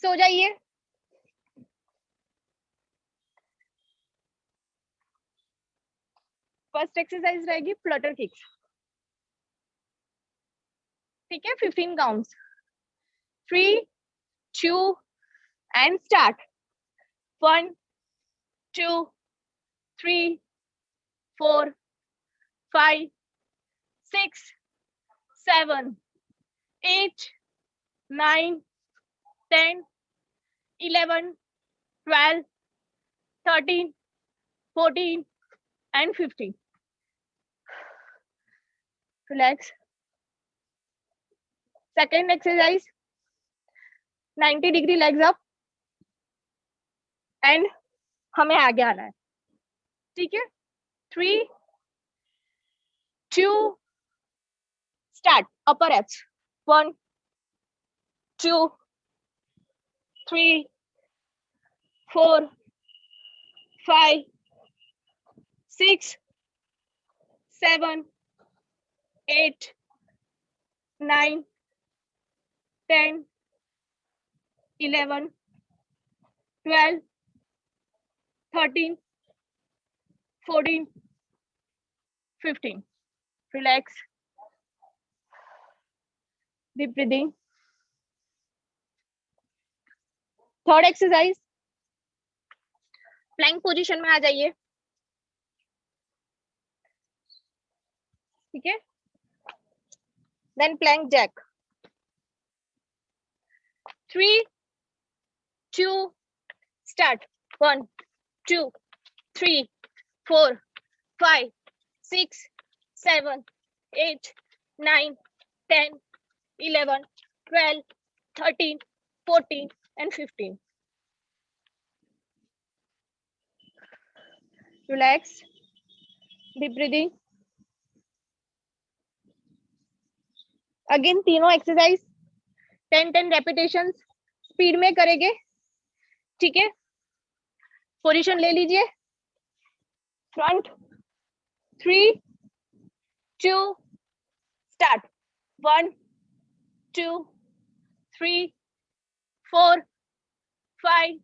सो जाइए. फर्स्ट एक्सरसाइज रहेगी फ्लटर किक्स. ठीक है. 15 counts. 3, 2, and start. 1, 2, 3, 4, 5, 6, 7, 8, 9, 10, 11, 12, 13, 14, and 15. Relax. Second exercise, 90-degree legs up and हमें आगे आना है. ठीक है. 3, 2, start. Upper abs. 1, 2, 3, 4, 5, 6, 7, 8, 9, 10, 11, 12, 13, 14, 15. Relax. Deep breathing. Third exercise, plank position में आ जाइए. ठीक है. Then plank jack. 3, 2, start. 1, 2, 3, 4, 5, 6, 7, 8, 9, 10, 11, 12, 13, 14, and 15. Relax. Deep breathing. Again तीनों एक्सरसाइज 10-10 रेपिटेशंस स्पीड में करेंगे. ठीक है. पोजीशन ले लीजिए. Front. 3, 2, start. 1, 2, 3, 4, 5,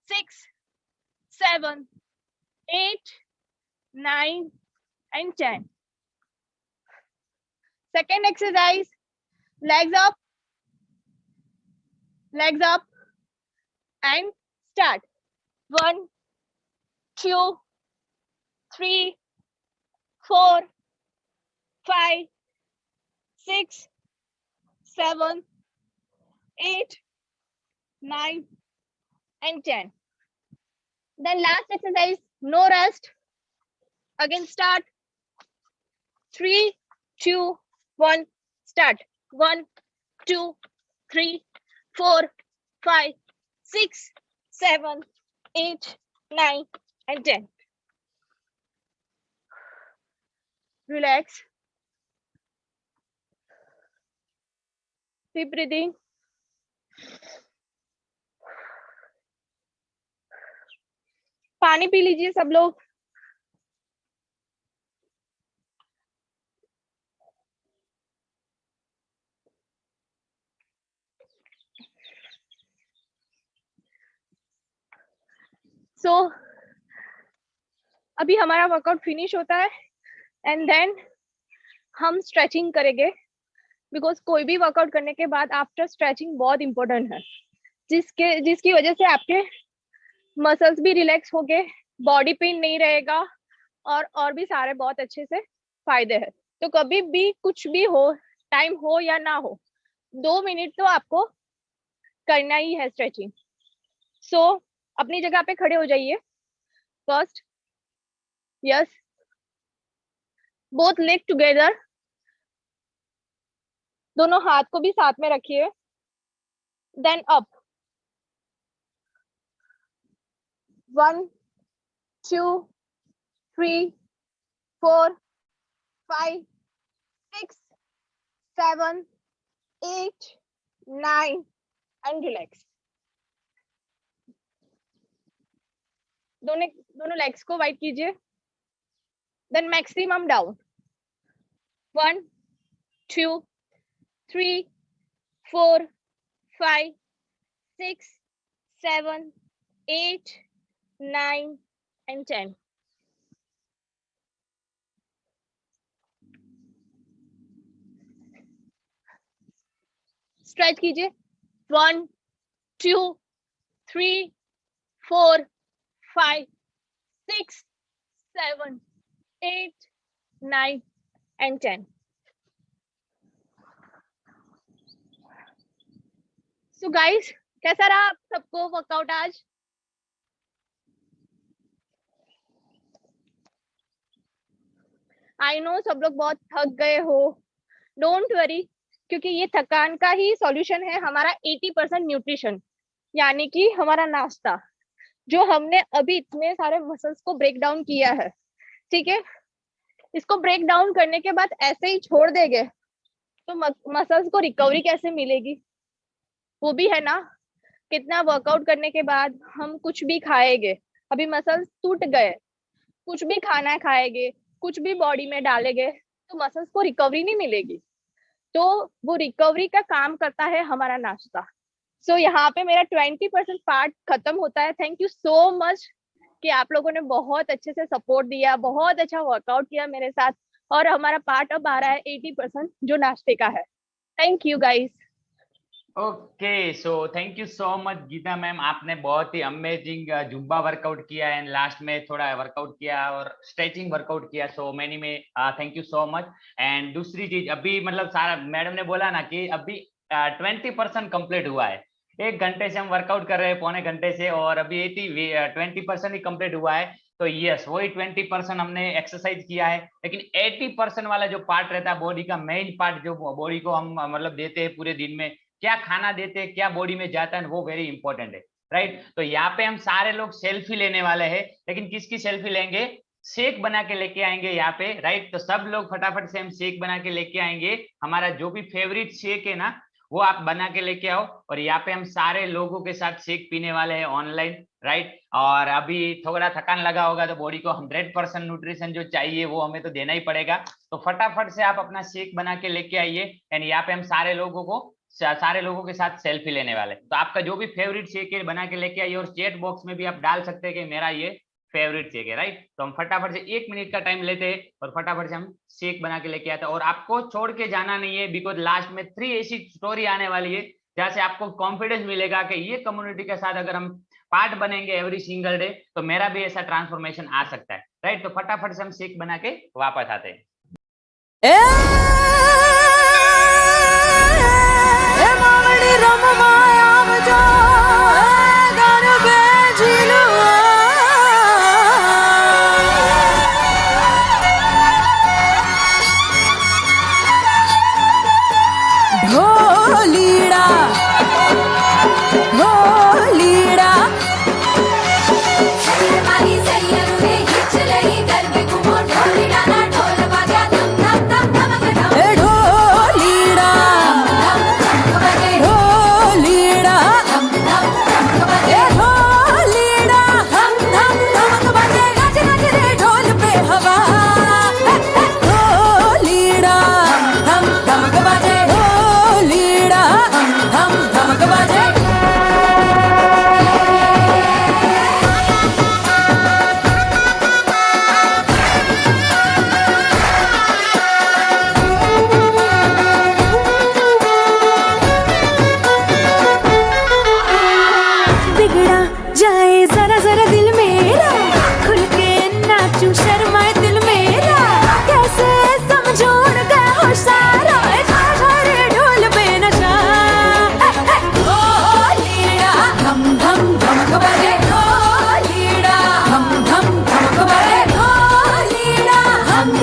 6, 7, 8, 9, and 10. Second exercise, legs up, and start. 1, 2, 3, 4, 5, 6, 7, 8, 9, and 10. Then last exercise, no rest. Again start. 3, 2, 1, start. 1, 2, 3, 4, 5, 6, 7, 8, 9, and 10. Relax. Deep breathing. पानी P लीजिए सब लोग. So अभी हमारा वर्कआउट फिनिश होता है एंड देन हम स्ट्रेचिंग करेंगे, बिकॉज कोई भी वर्कआउट करने के बाद आफ्टर स्ट्रेचिंग बहुत इंपॉर्टेंट है, जिसकी वजह से आपके मसल्स भी रिलैक्स हो गए, बॉडी पेन नहीं रहेगा और भी सारे बहुत अच्छे से फायदे हैं. तो कभी भी कुछ भी हो, टाइम हो या ना हो, 2 मिनट तो आपको करना ही है स्ट्रेचिंग. सो अपनी जगह पे खड़े हो जाइए. First, yes, both leg together. दोनों हाथ को भी साथ में रखिए. Then up. 1, 2, 3, 4, 5, 6, 7, 8, 9, and relax. दोनों लेग्स को वाइड कीजिए. Then maximum down. 1, 2, 3, 4, 5, 6, 7, 8, 9, and 10. Stretch कीजिए. 1, 2, 3, 4, 5, 6, 7, 8, 9, and 10. So guys, कैसा रहा आप सबको वर्कआउट आज? आई नो सब लोग बहुत थक गए हो. डोंट वरी, क्योंकि ये थकान का ही सॉल्यूशन है हमारा 80% न्यूट्रिशन, यानी कि हमारा नाश्ता, जो हमने अभी इतने सारे मसल्स को ब्रेक डाउन किया है. ठीक है, इसको ब्रेक डाउन करने के बाद ऐसे ही छोड़ देंगे तो मसल्स को रिकवरी कैसे मिलेगी? वो भी है ना, कितना वर्कआउट करने के बाद हम कुछ भी खाएंगे, अभी मसल्स टूट गए, कुछ भी खाना खाएंगे, कुछ भी बॉडी में डालेंगे तो मसल्स को रिकवरी नहीं मिलेगी. तो वो रिकवरी का काम करता है हमारा नाश्ता. सो यहाँ पे मेरा 20% पार्ट खत्म होता है. थैंक यू सो मच कि आप लोगों ने बहुत अच्छे से सपोर्ट दिया, बहुत अच्छा वर्कआउट किया मेरे साथ, और हमारा पार्ट अब आ रहा है 80% जो नाश्ते का है. Thank you guys. Okay, so thank you so much Geeta ma'am. आपने बहुत ही अमेजिंग जुम्बा वर्कआउट किया एंड लास्ट में थोड़ा वर्कआउट किया और स्ट्रेचिंग वर्कआउट किया. सो मैनी में thank you so much. And दूसरी चीज, अभी मतलब सारा मैडम ने बोला ना कि अभी 20% कंप्लीट हुआ है. 1 घंटे से हम वर्कआउट कर रहे हैं, पौने घंटे से, और अभी 20% ही कंप्लीट हुआ है. तो यस, वही 20% हमने एक्सरसाइज किया है, लेकिन 80% वाला जो पार्ट रहता है बॉडी का, मेन पार्ट जो बॉडी को हम मतलब देते हैं पूरे दिन में, क्या खाना देते हैं, क्या बॉडी में जाता है, वो वेरी इंपॉर्टेंट है. राइट, तो यहाँ पे हम सारे लोग सेल्फी लेने वाले हैं, लेकिन किसकी सेल्फी लेंगे? शेक बना के लेके आएंगे यहाँ पे. राइट, तो सब लोग फटाफट से हम शेक बना के लेके आएंगे. हमारा जो भी फेवरेट शेक है ना, वो आप बना के लेके आओ, और यहाँ पे हम सारे लोगों के साथ शेक पीने वाले हैं ऑनलाइन. राइट, और अभी थोड़ा थकान लगा होगा तो बॉडी को 100% न्यूट्रिशन जो चाहिए वो हमें तो देना ही पड़ेगा. तो फटाफट से आप अपना शेक बना के लेके आइए. एंड यहाँ पे हम सारे लोगों के साथ सेल्फी लेने वाले. तो आपका जो भी फेवरेट शेक है बना के लेके आइए, और चैट बॉक्स में भी आप डाल सकते हैं कि मेरा ये फेवरेट शेक है. राइट, तो हम फटाफट से 1 मिनट का टाइम लेते हैं और फटाफट से हम शेक बना के लेके आते हैं. और आपको छोड़ के जाना नहीं है, बिकॉज लास्ट में 3 ऐसी स्टोरी आने वाली है जहाँ से आपको कॉन्फिडेंस मिलेगा कि ये कम्युनिटी के साथ अगर हम पार्ट बनेंगे एवरी सिंगल डे तो मेरा भी ऐसा ट्रांसफॉर्मेशन आ सकता है. राइट, तो फटाफट से हम शेक बना के वापस आते हैं.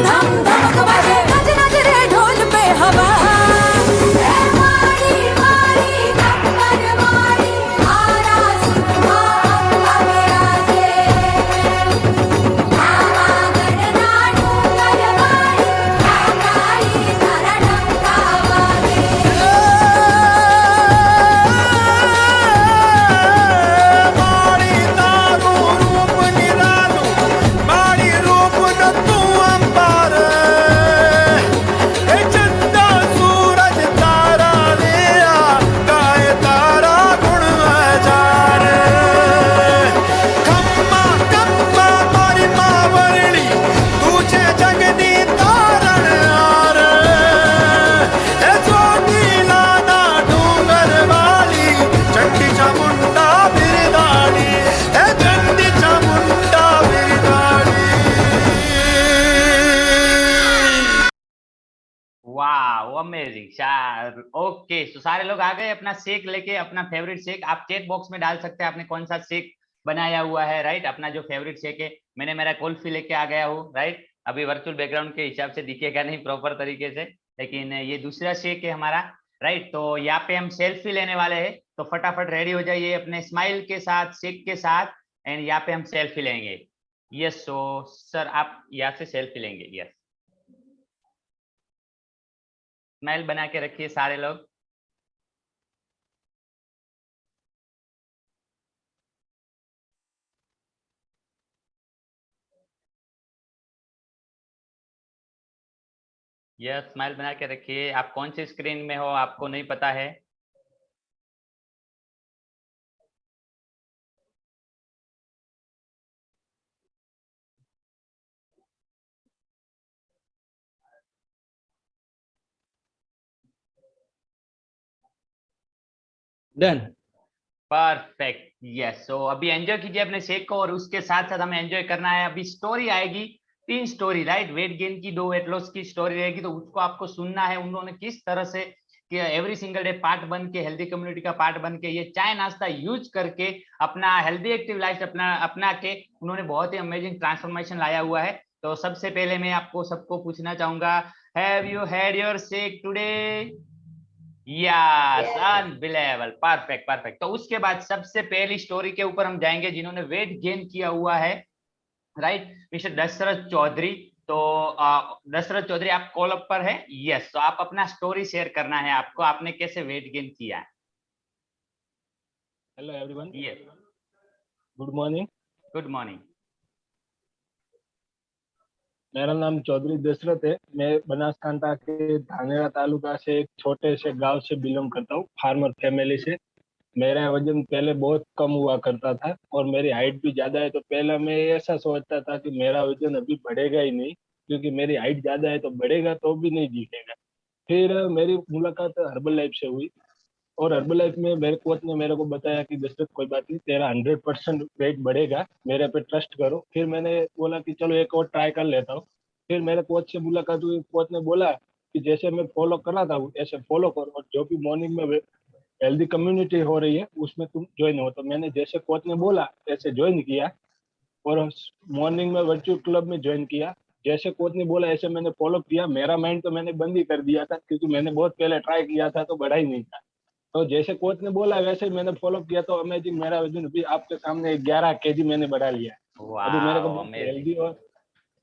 धम धमक बजे नच नच रे ढोल पे हवा मारी मारी कप्पर मारी आरा सिंहा अम्बा राजे आवा गणना डूंगर मारी काकाई तारा डंका वागे माड़ी तारू रूप निरालू माड़ी रूप न तू अंबर ए चंदा सूरज तारा लिया गाए तारा गुण हजार खम्मा कम्मा मारी माँ वरणी तुझे जगनी तारण हार ए छोटी लाना डूंगर वाली चंडी चामुंडा बिरदानी ए चंडी चामुंडा बिरदानी वाह अमेजिंग शार। ओके, तो सारे लोग आ गए अपना शेक लेके, अपना फेवरेट शेक आप चैट बॉक्स में डाल सकते हैं, आपने कौन सा शेक बनाया हुआ है, राइट। अपना जो फेवरेट शेक है, मैंने मेरा कुल्फी लेके आ गया हूँ, राइट। अभी वर्चुअल बैकग्राउंड के हिसाब से दिखेगा नहीं प्रॉपर तरीके से, लेकिन ये दूसरा शेक है हमारा, राइट। तो यहाँ पे हम सेल्फी लेने वाले हैं, तो फटाफट रेडी हो जाइए अपने स्माइल के साथ, शेक के साथ, एंड यहाँ पे हम सेल्फी लेंगे। यस, सो सर आप यहाँ से सेल्फी लेंगे। यस, स्माइल बना के रखिए सारे लोग। यस, स्माइल बना के रखिए। आप कौन सी स्क्रीन में हो आपको नहीं पता है। डन। Perfect, yes. सो अभी एंजॉय कीजिए अपने शेक को, और उसके साथ साथ हमें एंजॉय करना है। अभी स्टोरी आएगी, 3 स्टोरी, राइट। वेट गेन की, 2 वेट लॉस की स्टोरी रहेगी, तो उसको आपको सुनना है। उन्होंने किस तरह से कि एवरी सिंगल डे पार्ट बन के, हेल्दी कम्युनिटी का पार्ट बन के, ये चाय नाश्ता यूज करके अपना हेल्दी एक्टिव लाइफ अपना के उन्होंने बहुत ही अमेजिंग ट्रांसफॉर्मेशन लाया हुआ है। तो सबसे पहले मैं आपको सबको पूछना चाहूंगा, have you had your shake today? Yes, unbelievable, perfect perfect. तो उसके बाद सबसे पहली स्टोरी के ऊपर हम जाएंगे, जिन्होंने वेट गेन किया हुआ है, राइट, मिस्टर दशरथ चौधरी। तो दशरथ चौधरी आप कॉल अप पर है? यस, तो आप अपना स्टोरी शेयर करना है आपको, आपने कैसे वेट गेन किया है। Hello everyone, yes, good morning. Good morning. मेरा नाम चौधरी दशरथ है। मैं बनासकांठा के धानेरा तालुका से एक छोटे से गांव से बिलोंग करता हूँ, फार्मर फैमिली से। मेरा वजन पहले बहुत कम हुआ करता था और मेरी हाइट भी ज्यादा है, तो पहले मैं ऐसा सोचता था कि मेरा वजन अभी बढ़ेगा ही नहीं, क्योंकि मेरी हाइट ज्यादा है, तो बढ़ेगा तो भी नहीं दिखेगा। फिर मेरी मुलाकात हर्बल लाइफ से हुई, और हर्बल लाइफ में मेरे कोच ने मेरे को बताया कि दशरथ कोई बात नहीं, तेरा 100% वेट बढ़ेगा, मेरे पे ट्रस्ट करो। फिर मैंने बोला कि चलो एक और ट्राई कर लेता हूँ। फिर मेरे कोच से मुलाकात हुई, कोच ने बोला कि जैसे मैं फॉलो कर रहा था ऐसे फॉलो करो, और जो भी मॉर्निंग में हेल्दी कम्युनिटी हो रही है उसमें तुम ज्वाइन हो। तो मैंने जैसे कोच ने बोला ऐसे ज्वाइन किया, और मॉर्निंग में वर्चुअल क्लब में ज्वाइन किया। जैसे कोच ने बोला ऐसे मैंने फॉलो किया। मेरा माइंड तो मैंने बंद ही कर दिया था, क्योंकि मैंने बहुत पहले ट्राई किया था तो बढ़ा ही नहीं था। तो जैसे कोच ने बोला वैसे ही मैंने फॉलो किया, तो अमेजिंग, मेरा वजन अभी आपके सामने 11 केजी मैंने बढ़ा लिया है। अभी मेरे को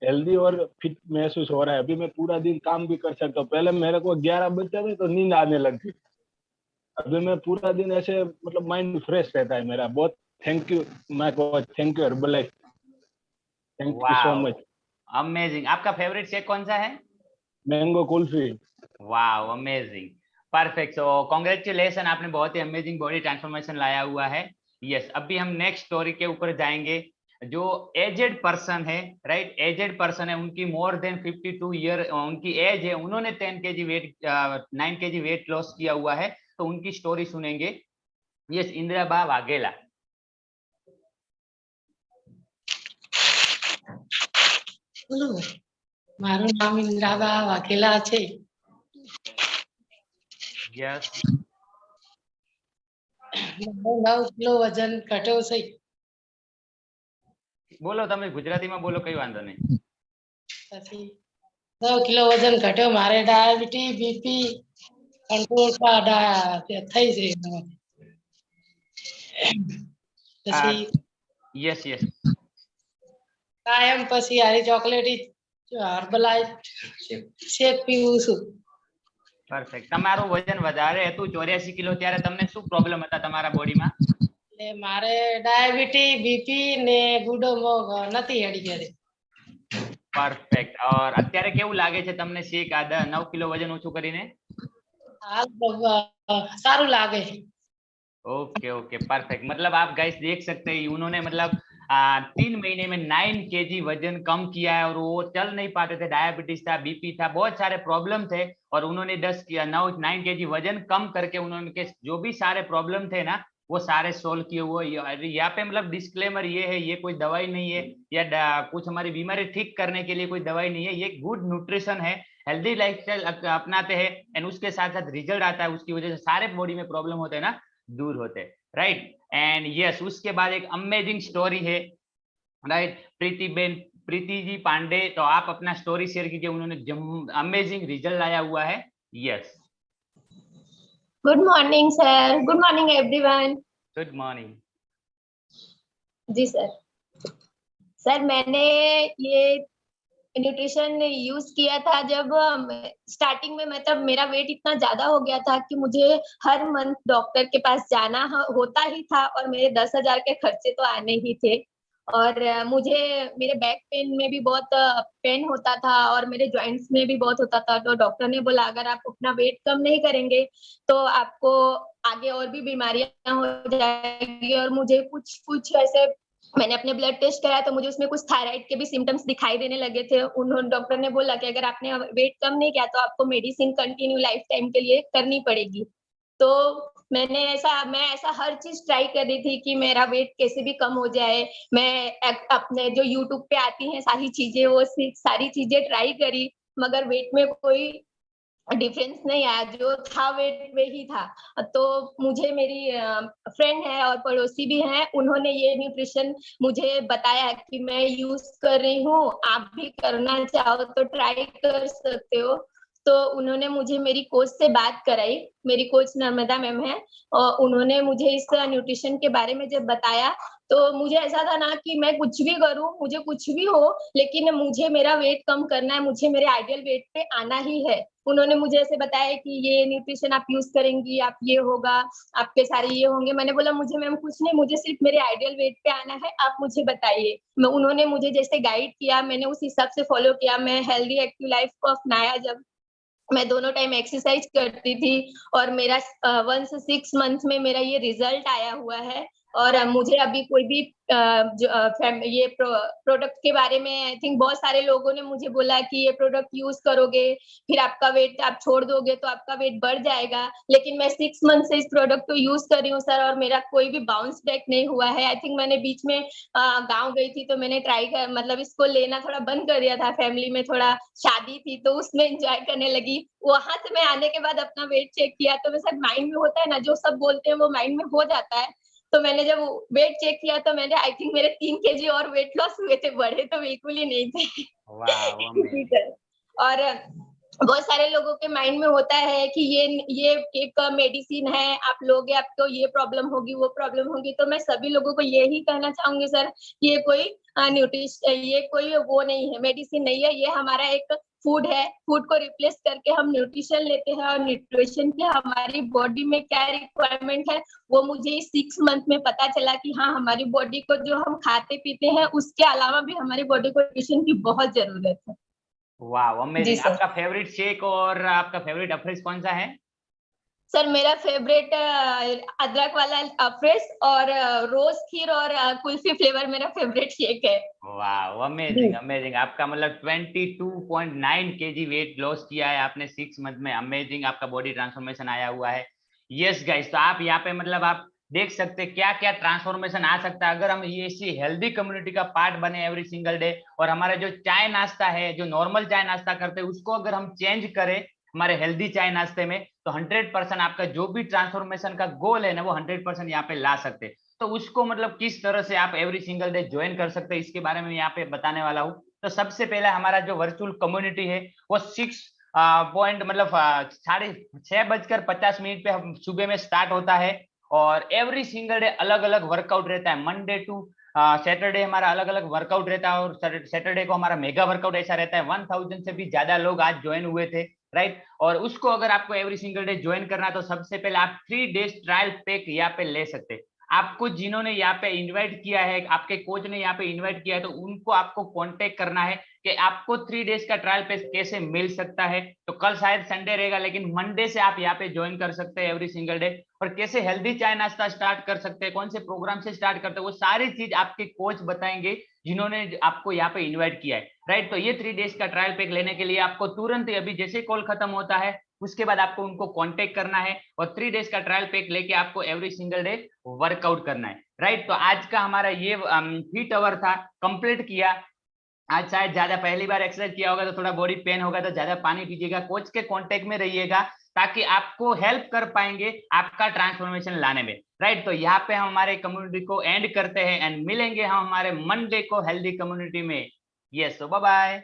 हेल्दी और फिट महसूस हो रहा है। अभी मैं पूरा दिन काम भी कर सकता हूँ। पहले मेरे को 11 बजते थे तो नींद आने लगती, अभी मैं पूरा दिन ऐसे मतलब माइंड फ्रेश रहता है मेरा। बहुत thank you my coach, thank you herbal life, thank you so much. Amazing. आपका फेवरेट शेक कौन सा है? मैंगो कुल्फी। वाह, अमेजिंग, परफेक्ट। सो कांग्रेचुलेशन, आपने बहुत ही अमेजिंग बॉडी ट्रांसफॉर्मेशन लाया हुआ है। यस, अभी हम नेक्स्ट स्टोरी के ऊपर जाएंगे। जो एजेड पर्सन है, राइट, एजेड पर्सन है, उनकी मोर देन 52 ईयर उनकी एज है, उन्होंने 9 केजी वेट लॉस किया हुआ है, तो उनकी स्टोरी सुनेंगे। यस, इंदिराबा वाघेला। મારું નામ ઇન્દ્રાબા વાઘેલા છે. यस, 9 કિલો વજન ઘટ્યો છે. બોલો, તમે ગુજરાતીમાં બોલો, કઈ વાંધો નહીં. પછી 9 કિલો વજન ઘટ્યો મારે ડાયાબિટીસ બીપી કંટ્રોલ થઈ છે પછી યસ યસ કાયમ પછી હારી ચોકલેટ હર્બલાઇઝ શેક પીવું છું. પરફેક્ટ. તમારું વજન વધારે હતું 84 કિલો, ત્યારે તમને શું પ્રોબ્લેમ હતા તમારા બોડીમાં? એટલે મારે ડાયાબિટીસ બીપી ને ગુડો નથી હેડી ઘરે. પરફેક્ટ. और અત્યારે કેવું લાગે છે તમને શેક આ 9 કિલો વજન ઓછું કરીને? હાલ સારું લાગે. Okay okay perfect. मतलब आप गाइस देख सकते हैं उन्होंने मतलब 3 महीने में 9 kg वजन कम किया है, और वो चल नहीं पाते थे, डायबिटीज था, बीपी था, बहुत सारे प्रॉब्लम थे, और उन्होंने 9 kg वजन कम करके उन्होंने जो भी सारे प्रॉब्लम थे ना वो सारे सोल्व किए हुए। यहाँ पे मतलब डिस्क्लेमर ये है, ये कोई दवाई नहीं है या कुछ हमारी बीमारी ठीक करने के लिए कोई दवाई नहीं है, ये गुड न्यूट्रिशन है, हेल्दी लाइफस्टाइल अपनाते हैं एंड उसके साथ साथ रिजल्ट आता है, उसकी वजह से सारे बॉडी में प्रॉब्लम होते हैं ना दूर होते, राइट। एंड यस, उसके बाद एक अमेजिंग स्टोरी है, राइट। प्रीति जी पांडे, तो आप अपना स्टोरी शेयर कीजिए, उन्होंने अमेजिंग रिजल्ट लाया हुआ है। Yes, good morning sir. Good morning everyone. Good morning ji sir. Sir मैंने ये न्यूट्रिशन यूज किया था जब स्टार्टिंग में, मतलब मेरा वेट इतना ज्यादा हो गया था कि मुझे हर मंथ डॉक्टर के पास जाना होता ही था, और मेरे 10,000 के खर्चे तो आने ही थे, और मुझे मेरे बैक पेन में भी बहुत पेन होता था और मेरे जॉइंट्स में भी बहुत होता था। तो डॉक्टर ने बोला अगर आप अपना वेट कम नहीं करेंगे तो आपको आगे और भी बीमारियां हो जाएगी, और मुझे कुछ ऐसे, मैंने अपने ब्लड टेस्ट कराया तो मुझे उसमें कुछ थायराइड के भी सिम्टम्स दिखाई देने लगे थे। उन्होंने, डॉक्टर ने बोला कि अगर आपने वेट कम नहीं किया तो आपको मेडिसिन कंटिन्यू लाइफ टाइम के लिए करनी पड़ेगी। तो मैं ऐसा हर चीज ट्राई कर रही थी कि मेरा वेट कैसे भी कम हो जाए। मैं अपने जो यूट्यूब पे आती हैं सारी चीजें, वो सारी चीजें ट्राई करी, मगर वेट में कोई डिफरेंस नहीं आया, जो था वेट वही था। तो मुझे मेरी फ्रेंड है और पड़ोसी भी हैं, उन्होंने ये न्यूट्रिशन मुझे बताया कि मैं यूज कर रही हूँ, आप भी करना चाहो तो ट्राई कर सकते हो। तो उन्होंने मुझे मेरी कोच से बात कराई, मेरी कोच नर्मदा मैम है, और उन्होंने मुझे इस न्यूट्रिशन के बारे में जब बताया तो मुझे ऐसा था ना कि मैं कुछ भी करूं, मुझे कुछ भी हो, लेकिन मुझे मेरा वेट कम करना है, मुझे मेरे आइडियल वेट पे आना ही है। उन्होंने मुझे ऐसे बताया कि ये न्यूट्रिशन आप यूज करेंगी, आप ये होगा, आपके सारे ये होंगे। मैंने बोला मुझे मैम कुछ नहीं, मुझे सिर्फ मेरे आइडियल वेट पे आना है, आप मुझे बताइए। उन्होंने मुझे जैसे गाइड किया, मैंने उस हिसाब से फॉलो किया। मैं हेल्दी एक्टिव लाइफ को अपनाया, जब मैं दोनों टाइम एक्सरसाइज करती थी, और मेरा 1 से 6 मंथ में मेरा ये रिजल्ट आया हुआ है। और मुझे अभी कोई भी ये प्रोडक्ट के बारे में, आई थिंक बहुत सारे लोगों ने मुझे बोला कि ये प्रोडक्ट यूज करोगे फिर आपका वेट, आप छोड़ दोगे तो आपका वेट बढ़ जाएगा, लेकिन मैं 6 मंथ से इस प्रोडक्ट को यूज कर रही हूँ सर, और मेरा कोई भी बाउंस बैक नहीं हुआ है। आई थिंक मैंने बीच में गाँव गई थी तो मैंने ट्राई कर, मतलब इसको लेना थोड़ा बंद कर दिया था, फैमिली में थोड़ा शादी थी तो उसमें एंजॉय करने लगी। वहां से मैं आने के बाद अपना वेट चेक किया तो मैं, सर माइंड में होता है ना, जो सब बोलते हैं वो माइंड में हो जाता है। तो मैंने जब वेट चेक किया तो मैंने, आई थिंक मेरे 3 kg और वेट लॉस हुए थे, बढ़े तो बिल्कुल ही नहीं थे। और बहुत सारे लोगों के माइंड में होता है कि ये एक मेडिसिन है, आप लोगे आपको ये प्रॉब्लम होगी, वो प्रॉब्लम होगी। तो मैं सभी लोगों को यही कहना चाहूंगी सर, ये कोई ये कोई वो नहीं है, मेडिसिन नहीं है, ये हमारा एक फूड है। फूड को रिप्लेस करके हम न्यूट्रिशन लेते हैं, और न्यूट्रिशन की हमारी बॉडी में क्या रिक्वायरमेंट है वो मुझे इस 6 मंथ में पता चला कि हाँ, हमारी बॉडी को जो हम खाते पीते हैं उसके अलावा भी हमारी बॉडी को न्यूट्रिशन की बहुत जरूरत है। वाह, अमेजिंग। आपका फेवरेट शेक और आपका फेवरेट अफ्रेश कौन सा है? सर मेरा फेवरेट अदरक वाला अफ्रेश, और रोज खीर और कुल्फी फ्लेवर मेरा फेवरेट शेक है। वाह, अमेजिंग अमेजिंग। आपका मतलब 22.9 kg वेट लॉस किया है आपने 6 मंथ में, अमेजिंग। आपका बॉडी ट्रांसफॉर्मेशन आया हुआ है। यस गाइस, तो आप यहाँ पे मतलब आप देख सकते हैं क्या क्या ट्रांसफॉर्मेशन आ सकता है अगर हम ये इसी हेल्दी कम्युनिटी का पार्ट बने एवरी सिंगल डे। और हमारा जो चाय नाश्ता है, जो नॉर्मल चाय नाश्ता करते हैं, उसको अगर हम चेंज करें हमारे हेल्दी चाय नाश्ते में, तो 100% आपका जो भी ट्रांसफॉर्मेशन का गोल है ना, वो 100% यहाँ पे ला सकते हैं। तो उसको मतलब किस तरह से आप एवरी सिंगल डे ज्वाइन कर सकते हैं, इसके बारे में यहाँ पे बताने वाला हूँ। तो तो सबसे पहला हमारा जो वर्चुअल कम्युनिटी है वो 6 पॉइंट मतलब 6:50 पे हम सुबह में स्टार्ट होता है और एवरी सिंगल डे अलग अलग वर्कआउट रहता है। मंडे टू सैटरडे हमारा अलग अलग वर्कआउट रहता है और सैटरडे को हमारा मेगा वर्कआउट ऐसा रहता है। 1000 से भी ज्यादा लोग आज ज्वाइन हुए थे, राइट। और उसको अगर आपको एवरी सिंगल डे ज्वाइन करना है तो सबसे पहले आप 3 डेज ट्रायल पैक यहाँ पे ले सकते हैं। आपको जिन्होंने यहाँ पे इनवाइट किया है, आपके कोच ने यहाँ पे इनवाइट किया है, तो उनको आपको कांटेक्ट करना है कि आपको 3 डेज का ट्रायल पैक कैसे मिल सकता है। तो कल शायद संडे रहेगा लेकिन मंडे से आप यहाँ पे ज्वाइन कर सकते हैं एवरी सिंगल डे। और कैसे हेल्दी चाय नाश्ता स्टार्ट कर सकते हैं, कौन से प्रोग्राम से स्टार्ट करते हैं, वो सारी चीज आपके कोच बताएंगे जिन्होंने आपको यहाँ पे इन्वाइट किया है, राइट। तो ये 3 डेज का ट्रायल पैक लेने के लिए आपको तुरंत ही अभी जैसे कॉल खत्म होता है उसके बाद आपको उनको कांटेक्ट करना है और 3 डेज का ट्रायल पैक लेके आपको एवरी सिंगल डे वर्कआउट करना है, राइट। तो आज का हमारा ये फीट आवर था, कंप्लीट किया। आज शायद ज्यादा पहली बार एक्सरसाइज किया होगा तो थोड़ा बॉडी पेन होगा, तो ज्यादा पानी पीजिएगा, कोच के कांटेक्ट में रहिएगा ताकि आपको हेल्प कर पाएंगे आपका ट्रांसफॉर्मेशन लाने में, राइट। तो यहाँ पे हम हमारे कम्युनिटी को एंड करते हैं एंड मिलेंगे हम हमारे मंडे को हेल्दी कम्युनिटी में। यस, तो बाय बाय।